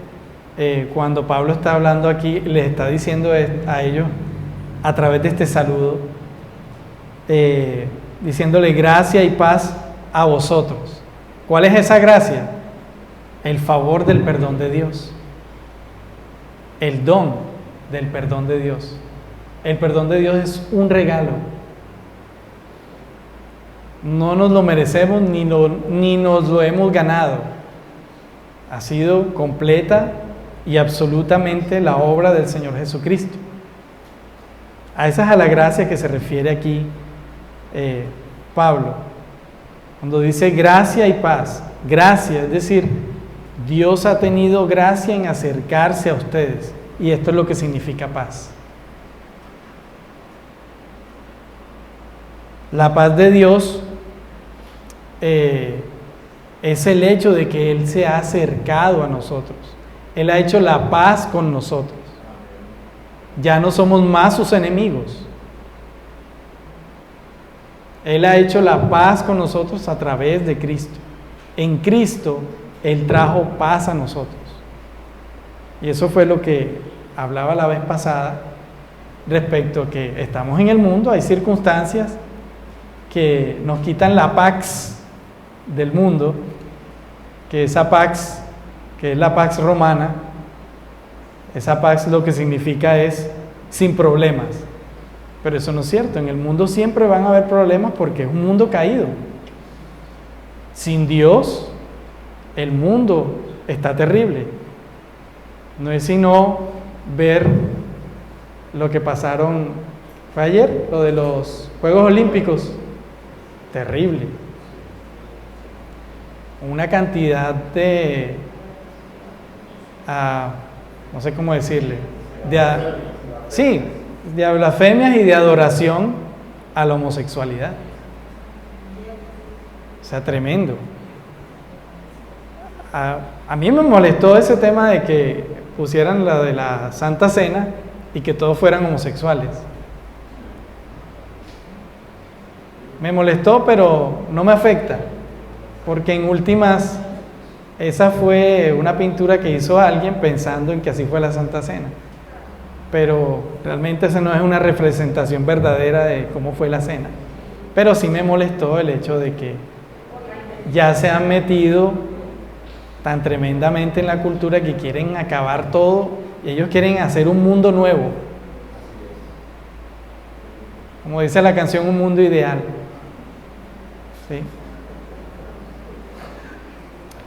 cuando Pablo está hablando aquí, les está diciendo a ellos a través de este saludo, diciéndole gracia y paz a vosotros. ¿Cuál es esa gracia? El favor del perdón de Dios, el don del perdón de Dios. El perdón de Dios es un regalo. No nos lo merecemos ni nos lo hemos ganado. Ha sido completa y absolutamente la obra del Señor Jesucristo. A esa es a la gracia que se refiere aquí Pablo, cuando dice gracia y paz. Gracia, es decir, Dios ha tenido gracia en acercarse a ustedes, y esto es lo que significa paz. La paz de Dios es el hecho de que Él se ha acercado a nosotros. Él ha hecho la paz con nosotros. Ya no somos más sus enemigos. Él ha hecho la paz con nosotros a través de Cristo. En Cristo, Él trajo paz a nosotros. Y eso fue lo que hablaba la vez pasada respecto a que estamos en el mundo, hay circunstancias que nos quitan la pax del mundo, que esa pax, que es la pax romana, esa pax lo que significa es sin problemas. Pero eso no es cierto, en el mundo siempre van a haber problemas porque es un mundo caído. Sin Dios, el mundo está terrible. No es sino ver lo que pasaron, fue ayer, lo de los Juegos Olímpicos, terrible. Una cantidad de, no sé cómo decirle, de blasfemias y de adoración a la homosexualidad. O sea, tremendo. A mí me molestó ese tema de que pusieran la de la Santa Cena y que todos fueran homosexuales. Me molestó, pero no me afecta, porque en últimas esa fue una pintura que hizo alguien pensando en que así fue la Santa Cena, pero realmente esa no es una representación verdadera de cómo fue la cena. Pero sí me molestó el hecho de que ya se han metido tan tremendamente en la cultura que quieren acabar todo y ellos quieren hacer un mundo nuevo, como dice la canción, un mundo ideal. ¿Sí?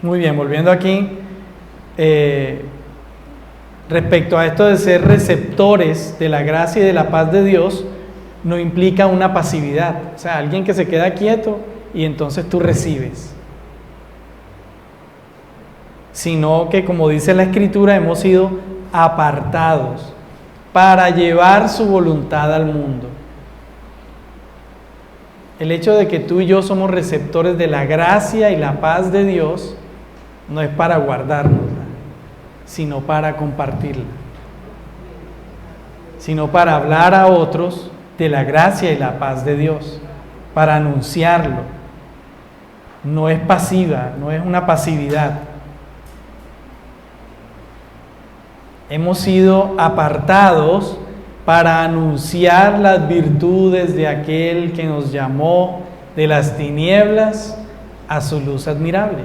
Muy bien, volviendo aquí, respecto a esto de ser receptores de la gracia y de la paz de Dios, no implica una pasividad, o sea, alguien que se queda quieto y entonces tú recibes, sino que, como dice la Escritura, hemos sido apartados para llevar su voluntad al mundo. El hecho de que tú y yo somos receptores de la gracia y la paz de Dios no es para guardárnosla, sino para compartirla, sino para hablar a otros de la gracia y la paz de Dios, para anunciarlo. No es pasiva, no es una pasividad. Hemos sido apartados para anunciar las virtudes de aquel que nos llamó de las tinieblas a su luz admirable.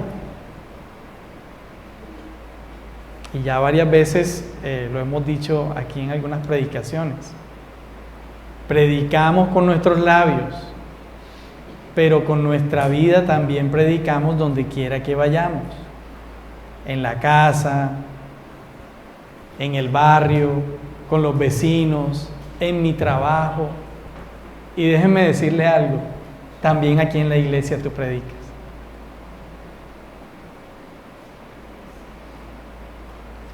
Y ya varias veces lo hemos dicho aquí en algunas predicaciones. Predicamos con nuestros labios, pero con nuestra vida también predicamos donde quiera que vayamos. En la casa, en el barrio, con los vecinos, en mi trabajo. Y déjenme decirle algo, también aquí en la iglesia tú predicas.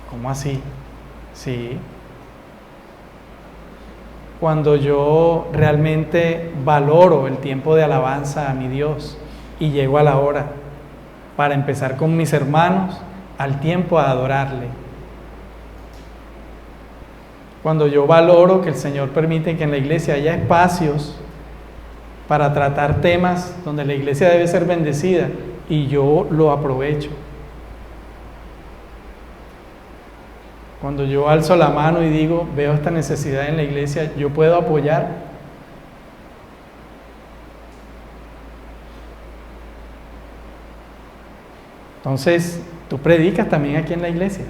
¿Cómo así? Sí. Cuando yo realmente valoro el tiempo de alabanza a mi Dios y llego a la hora para empezar con mis hermanos al tiempo a adorarle. Cuando yo valoro que el Señor permite que en la iglesia haya espacios para tratar temas donde la iglesia debe ser bendecida y yo lo aprovecho. Cuando yo alzo la mano y digo, veo esta necesidad en la iglesia, yo puedo apoyar. Entonces, tú predicas también aquí en la iglesia.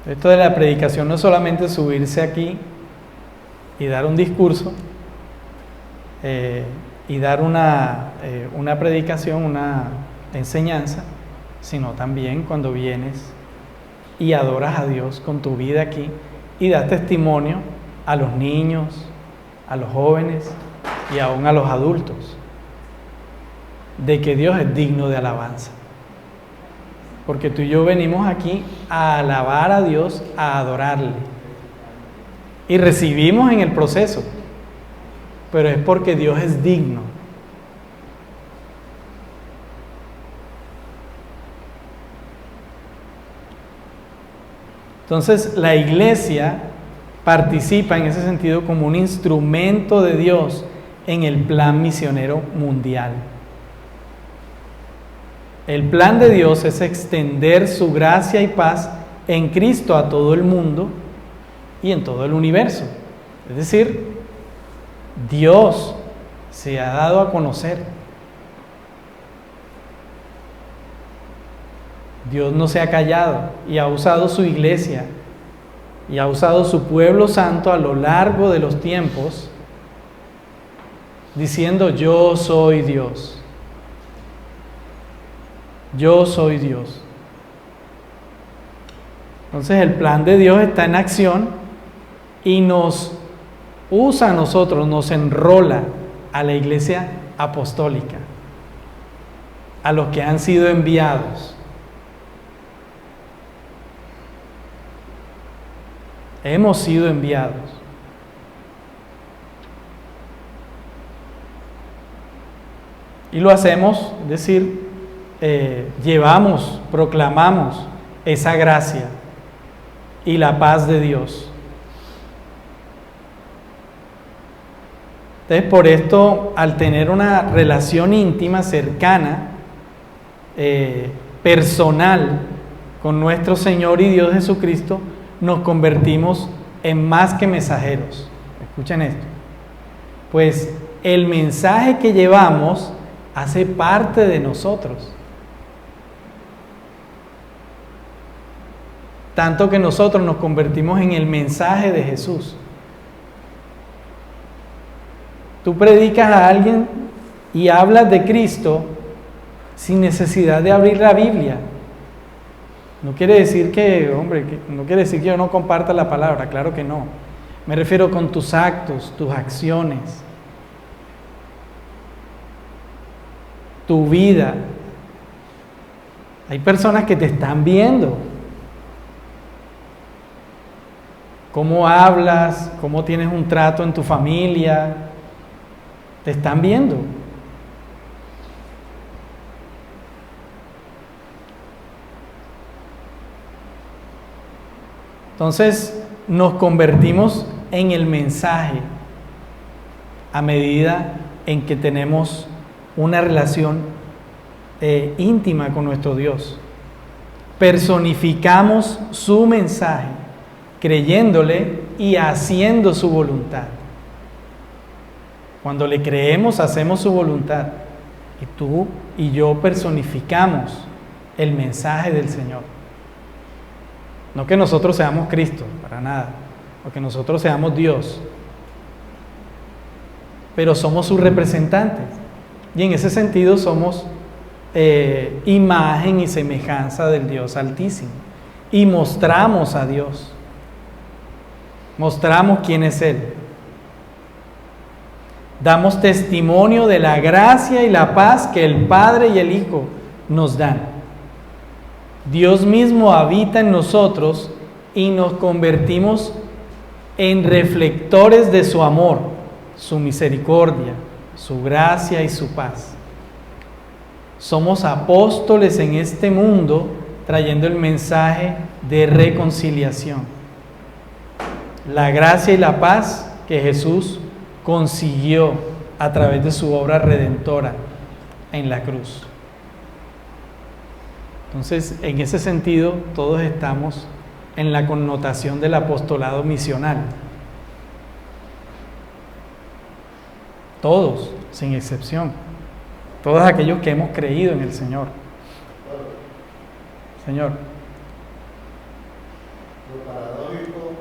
Esto de la predicación no es solamente subirse aquí y dar un discurso, y dar una predicación, una enseñanza, sino también cuando vienes y adoras a Dios con tu vida aquí y das testimonio a los niños, a los jóvenes y aún a los adultos de que Dios es digno de alabanza. Porque tú y yo venimos aquí a alabar a Dios, a adorarle. Y recibimos en el proceso, pero es porque Dios es digno. Entonces, la iglesia participa en ese sentido como un instrumento de Dios en el plan misionero mundial. El plan de Dios es extender su gracia y paz en Cristo a todo el mundo y en todo el universo. Es decir, Dios se ha dado a conocer. Dios no se ha callado y ha usado su iglesia y ha usado su pueblo santo a lo largo de los tiempos, diciendo: yo soy Dios. Yo soy Dios. Entonces el plan de Dios está en acción y nos usa a nosotros, nos enrola a la iglesia apostólica, a los que han sido enviados. Hemos sido enviados. Y lo hacemos, es decir, llevamos, proclamamos esa gracia y la paz de Dios. Entonces, por esto, al tener una relación íntima, cercana, personal con nuestro Señor y Dios Jesucristo, nos convertimos en más que mensajeros. Escuchen esto. Pues el mensaje que llevamos hace parte de nosotros. Tanto que nosotros nos convertimos en el mensaje de Jesús. Tú predicas a alguien y hablas de Cristo sin necesidad de abrir la Biblia. No quiere decir que, no quiere decir que yo no comparta la palabra, claro que no. Me refiero con tus actos, tus acciones, tu vida. Hay personas que te están viendo. Cómo hablas, cómo tienes un trato en tu familia, te están viendo. Entonces nos convertimos en el mensaje a medida en que tenemos una relación íntima con nuestro Dios. Personificamos su mensaje, creyéndole y haciendo su voluntad. Cuando le creemos, hacemos su voluntad. Y tú y yo personificamos el mensaje del Señor. No que nosotros seamos Cristo, para nada, o que nosotros seamos Dios, pero somos sus representantes. Y en ese sentido somos imagen y semejanza del Dios Altísimo. y mostramos a Dios. Mostramos quién es Él. Damos testimonio de la gracia y la paz que el Padre y el Hijo nos dan. Dios mismo habita en nosotros y nos convertimos en reflectores de su amor, su misericordia, su gracia y su paz. Somos apóstoles en este mundo trayendo el mensaje de reconciliación. La gracia y la paz que Jesús consiguió a través de su obra redentora en la cruz. Entonces, en ese sentido, todos estamos en la connotación del apostolado misional. Todos, sin excepción. Todos aquellos que hemos creído en el Señor. Señor. Lo paradójico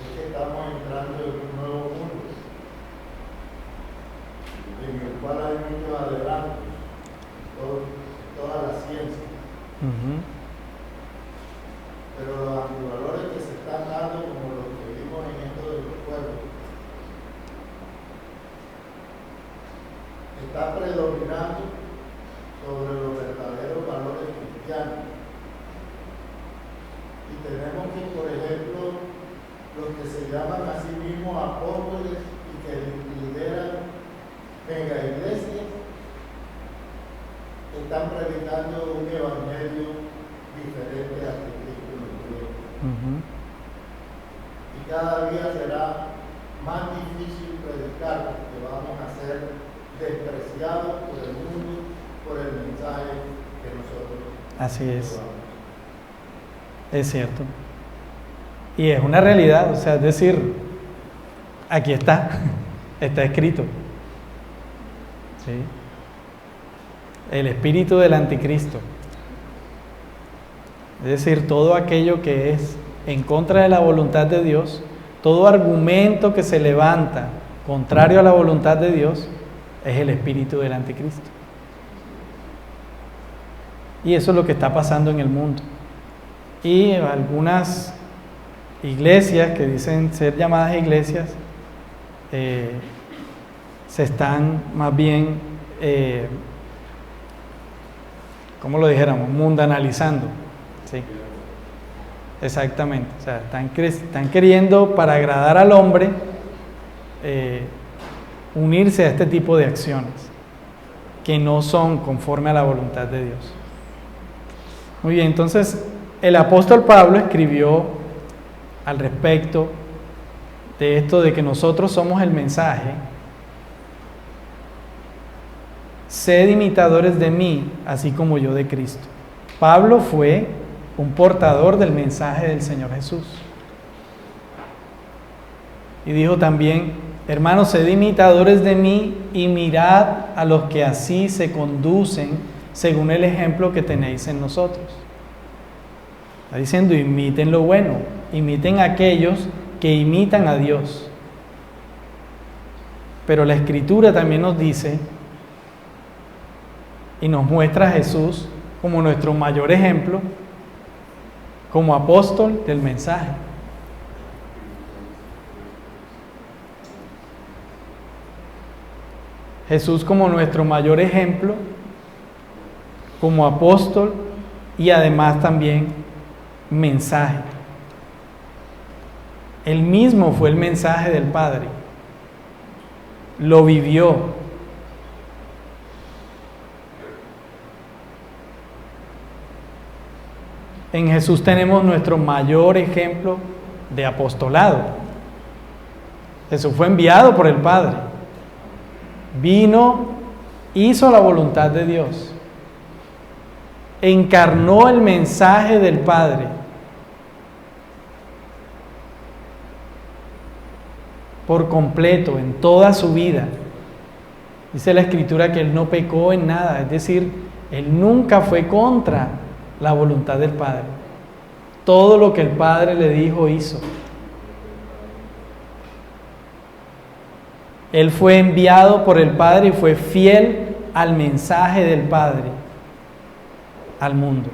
es que estamos entrando en un nuevo mundo en el cual hay muchos adelantos, toda la ciencia. Pero los antivalores que se están dando, como los que vimos en esto de los pueblos, está predominando sobre los verdaderos valores cristianos. Y tenemos que, por ejemplo, los que se llaman a sí mismos apóstoles y que lideran mega iglesias, están predicando un evangelio diferente al que Cristo nos dio. Y cada día será más difícil predicar, porque vamos a ser despreciados por el mundo, por el mensaje que nosotros Así es. llevamos. Es cierto. Y es una realidad, o sea, es decir, aquí está escrito. ¿Sí? El espíritu del anticristo. Es decir, todo aquello que es en contra de la voluntad de Dios, todo argumento que se levanta contrario a la voluntad de Dios, es el espíritu del anticristo. Y eso es lo que está pasando en el mundo. Y algunas iglesias que dicen ser llamadas iglesias se están más bien, ¿cómo lo dijéramos? Mundanalizando. ¿Sí? Exactamente. O sea, están queriendo, para agradar al hombre, unirse a este tipo de acciones que no son conforme a la voluntad de Dios. Muy bien, entonces el apóstol Pablo escribió al respecto de esto de que nosotros somos el mensaje. Sed imitadores de mí, así como yo de Cristo. Pablo fue un portador del mensaje del Señor Jesús. Y dijo también: hermanos, sed imitadores de mí y mirad a los que así se conducen según el ejemplo que tenéis en nosotros. Está diciendo, imiten lo bueno, imiten a aquellos que imitan a Dios. Pero la Escritura también nos dice y nos muestra a Jesús como nuestro mayor ejemplo, como apóstol del mensaje. Jesús como nuestro mayor ejemplo, como apóstol y además también mensaje. Él mismo fue el mensaje del Padre. Lo vivió. En Jesús tenemos nuestro mayor ejemplo de apostolado. Jesús fue enviado por el Padre. Vino, hizo la voluntad de Dios. Encarnó el mensaje del Padre. Por completo, en toda su vida. Dice la Escritura que Él no pecó en nada, es decir, Él nunca fue contra la voluntad del Padre. Todo lo que el Padre le dijo, hizo. Él fue enviado por el Padre y fue fiel al mensaje del Padre al mundo.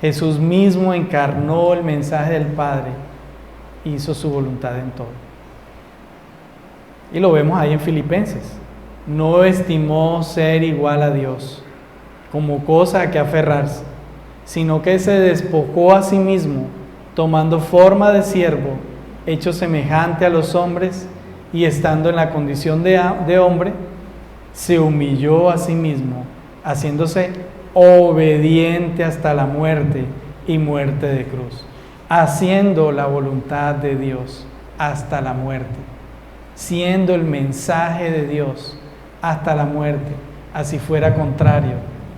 Jesús mismo encarnó el mensaje del Padre, hizo su voluntad en todo. Y lo vemos ahí en Filipenses. No estimó ser igual a Dios como cosa a que aferrarse, sino que se despojó a sí mismo, tomando forma de siervo, hecho semejante a los hombres, y estando en la condición de hombre, se humilló a sí mismo, haciéndose obediente hasta la muerte y muerte de cruz, haciendo la voluntad de Dios hasta la muerte, siendo el mensaje de Dios hasta la muerte, así fuera contrario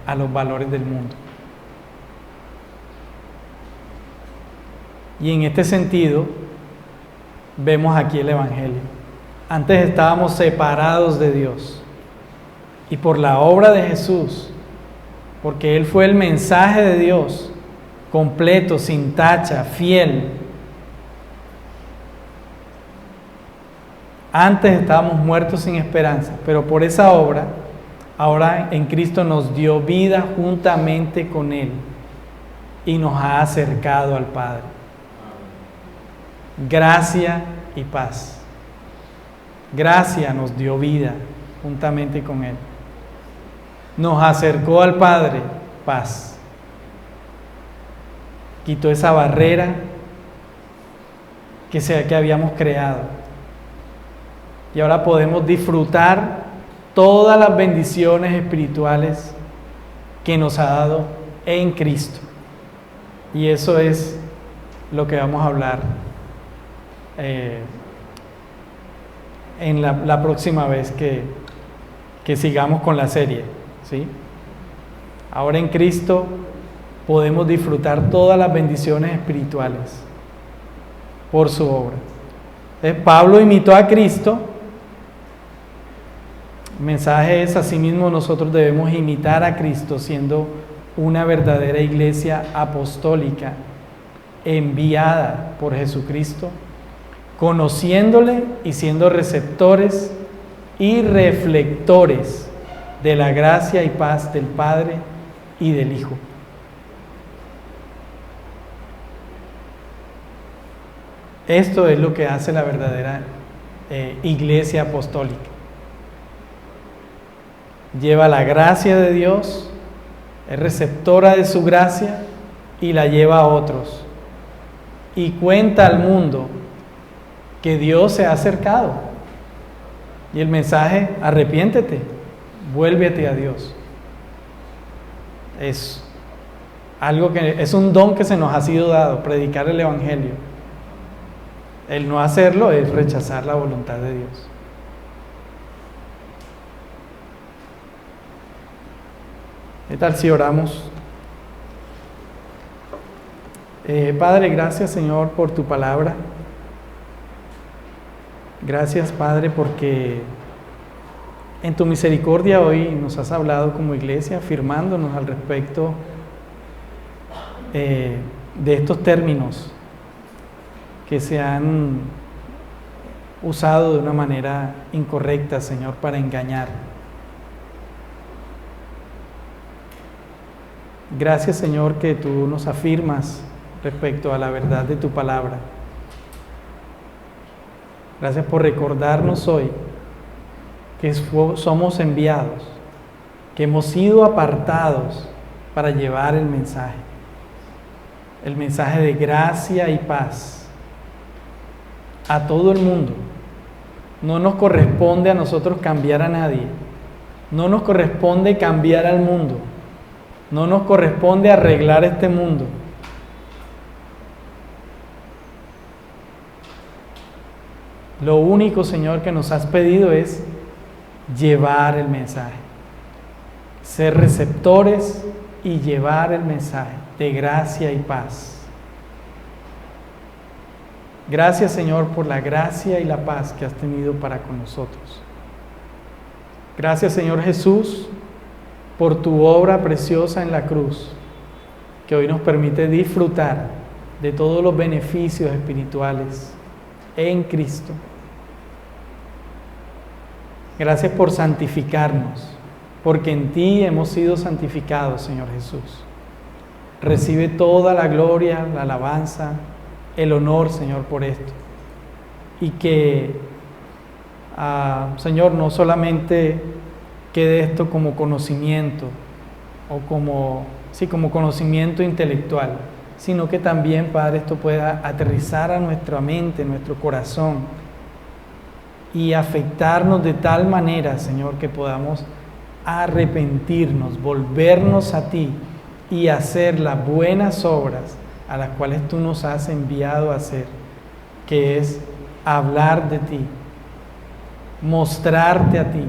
a los valores del mundo. Y en este sentido, vemos aquí el Evangelio. Antes estábamos separados de Dios, y por la obra de Jesús, porque Él fue el mensaje de Dios, completo, sin tacha, fiel. Antes estábamos muertos sin esperanza, pero por esa obra, ahora en Cristo nos dio vida juntamente con Él y nos ha acercado al Padre. Gracia y paz. Gracia nos dio vida juntamente con Él. Nos acercó al Padre, paz. Quitó esa barrera que habíamos creado. Y ahora podemos disfrutar todas las bendiciones espirituales que nos ha dado en Cristo. Y eso es lo que vamos a hablar en la próxima vez que sigamos con la serie, ¿sí? Ahora en Cristo podemos disfrutar todas las bendiciones espirituales por su obra. Pablo imitó a Cristo. El mensaje es: asimismo nosotros debemos imitar a Cristo, siendo una verdadera iglesia apostólica enviada por Jesucristo, conociéndole y siendo receptores y reflectores de la gracia y paz del Padre y del Hijo. Esto es lo que hace la verdadera iglesia apostólica. Lleva la gracia de Dios, es receptora de su gracia y la lleva a otros. Y cuenta al mundo que Dios se ha acercado. Y el mensaje: arrepiéntete, vuélvete a Dios. Es algo que es un don que se nos ha sido dado, predicar el Evangelio. El no hacerlo es rechazar la voluntad de Dios. ¿Qué tal si oramos? Padre, gracias, Señor, por tu palabra. Gracias, Padre, porque en tu misericordia hoy nos has hablado como iglesia, afirmándonos al respecto de estos términos que se han usado de una manera incorrecta, Señor, para engañar. Gracias, Señor, que tú nos afirmas respecto a la verdad de tu palabra. Gracias por recordarnos hoy que somos enviados, que hemos sido apartados para llevar el mensaje de gracia y paz a todo el mundo. No nos corresponde a nosotros cambiar a nadie, no nos corresponde cambiar al mundo, no nos corresponde arreglar este mundo. Lo único, Señor, que nos has pedido es llevar el mensaje, ser receptores y llevar el mensaje de gracia y paz. Gracias, Señor, por la gracia y la paz que has tenido para con nosotros. Gracias, Señor Jesús, por tu obra preciosa en la cruz, que hoy nos permite disfrutar de todos los beneficios espirituales en Cristo. Gracias por santificarnos, porque en ti hemos sido santificados, Señor Jesús. Recibe toda la gloria, la alabanza, el honor, Señor, por esto. Y que, Señor, no solamente quede esto como conocimiento o como conocimiento intelectual, sino que también, Padre, esto pueda aterrizar a nuestra mente, nuestro corazón y afectarnos de tal manera, Señor, que podamos arrepentirnos, volvernos a ti y hacer las buenas obras a las cuales tú nos has enviado a hacer, que es hablar de ti, mostrarte a ti.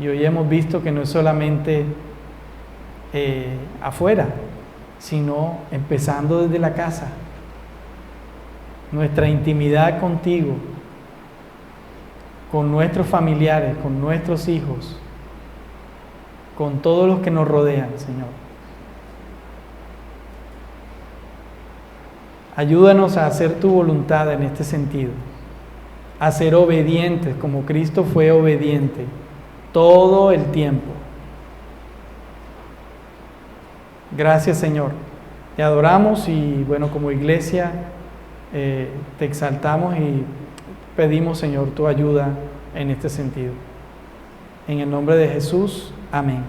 Y hoy hemos visto que no es solamente afuera, sino empezando desde la casa, nuestra intimidad contigo, con nuestros familiares, con nuestros hijos, con todos los que nos rodean, Señor. Ayúdanos a hacer tu voluntad en este sentido, a ser obedientes como Cristo fue obediente todo el tiempo. Gracias, Señor. Te adoramos y bueno, como iglesia te exaltamos y pedimos, Señor, tu ayuda en este sentido. En el nombre de Jesús, amén.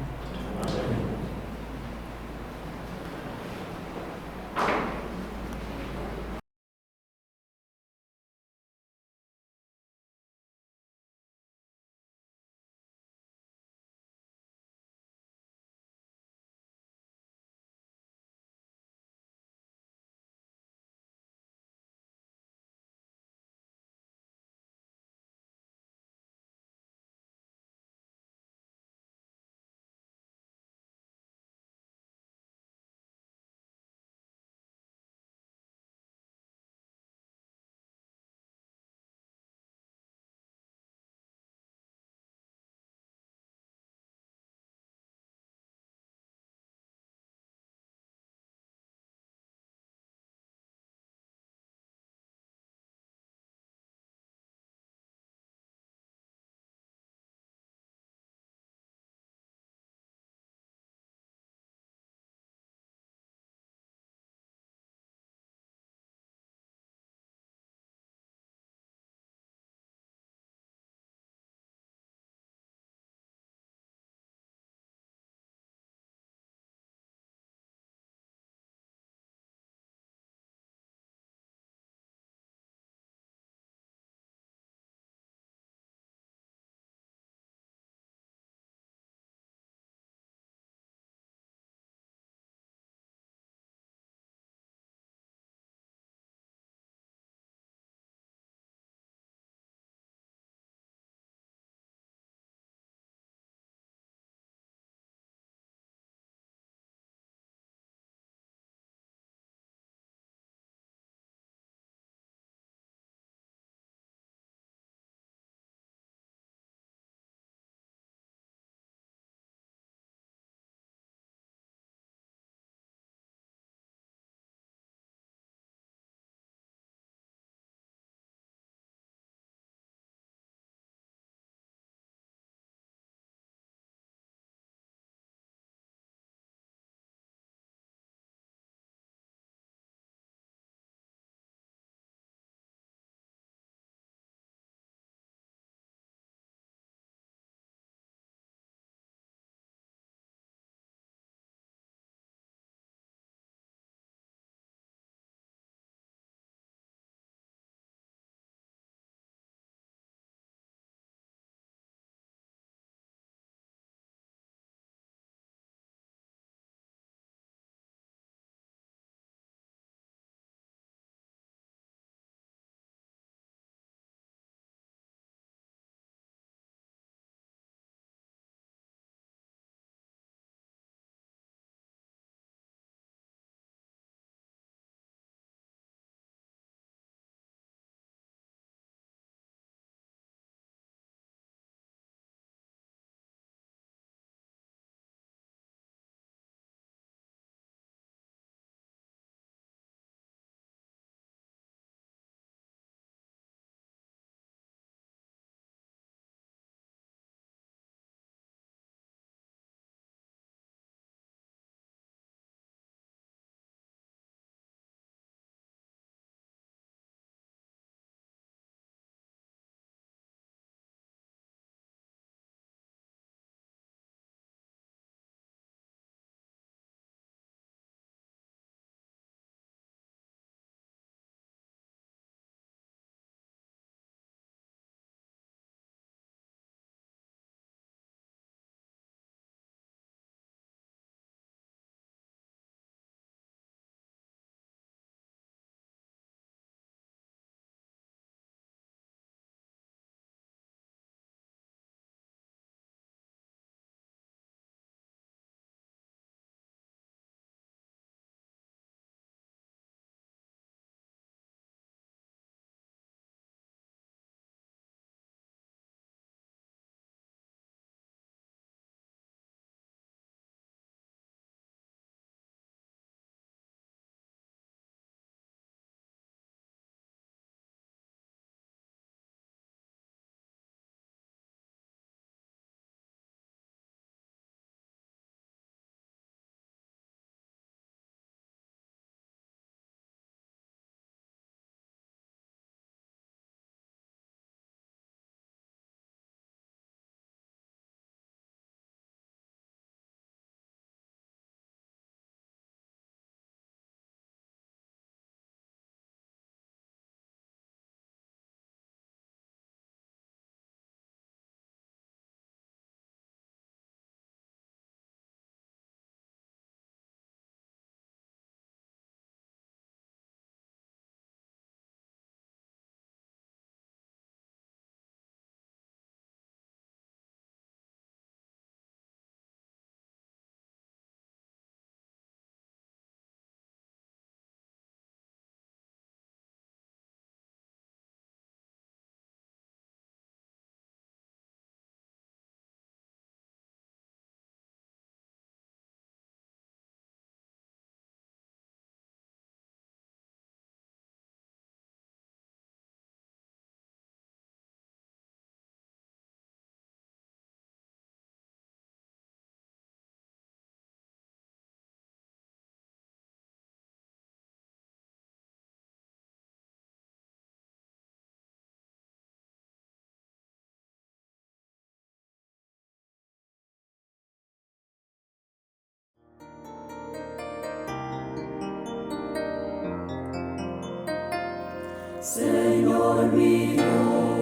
Señor mi Dios.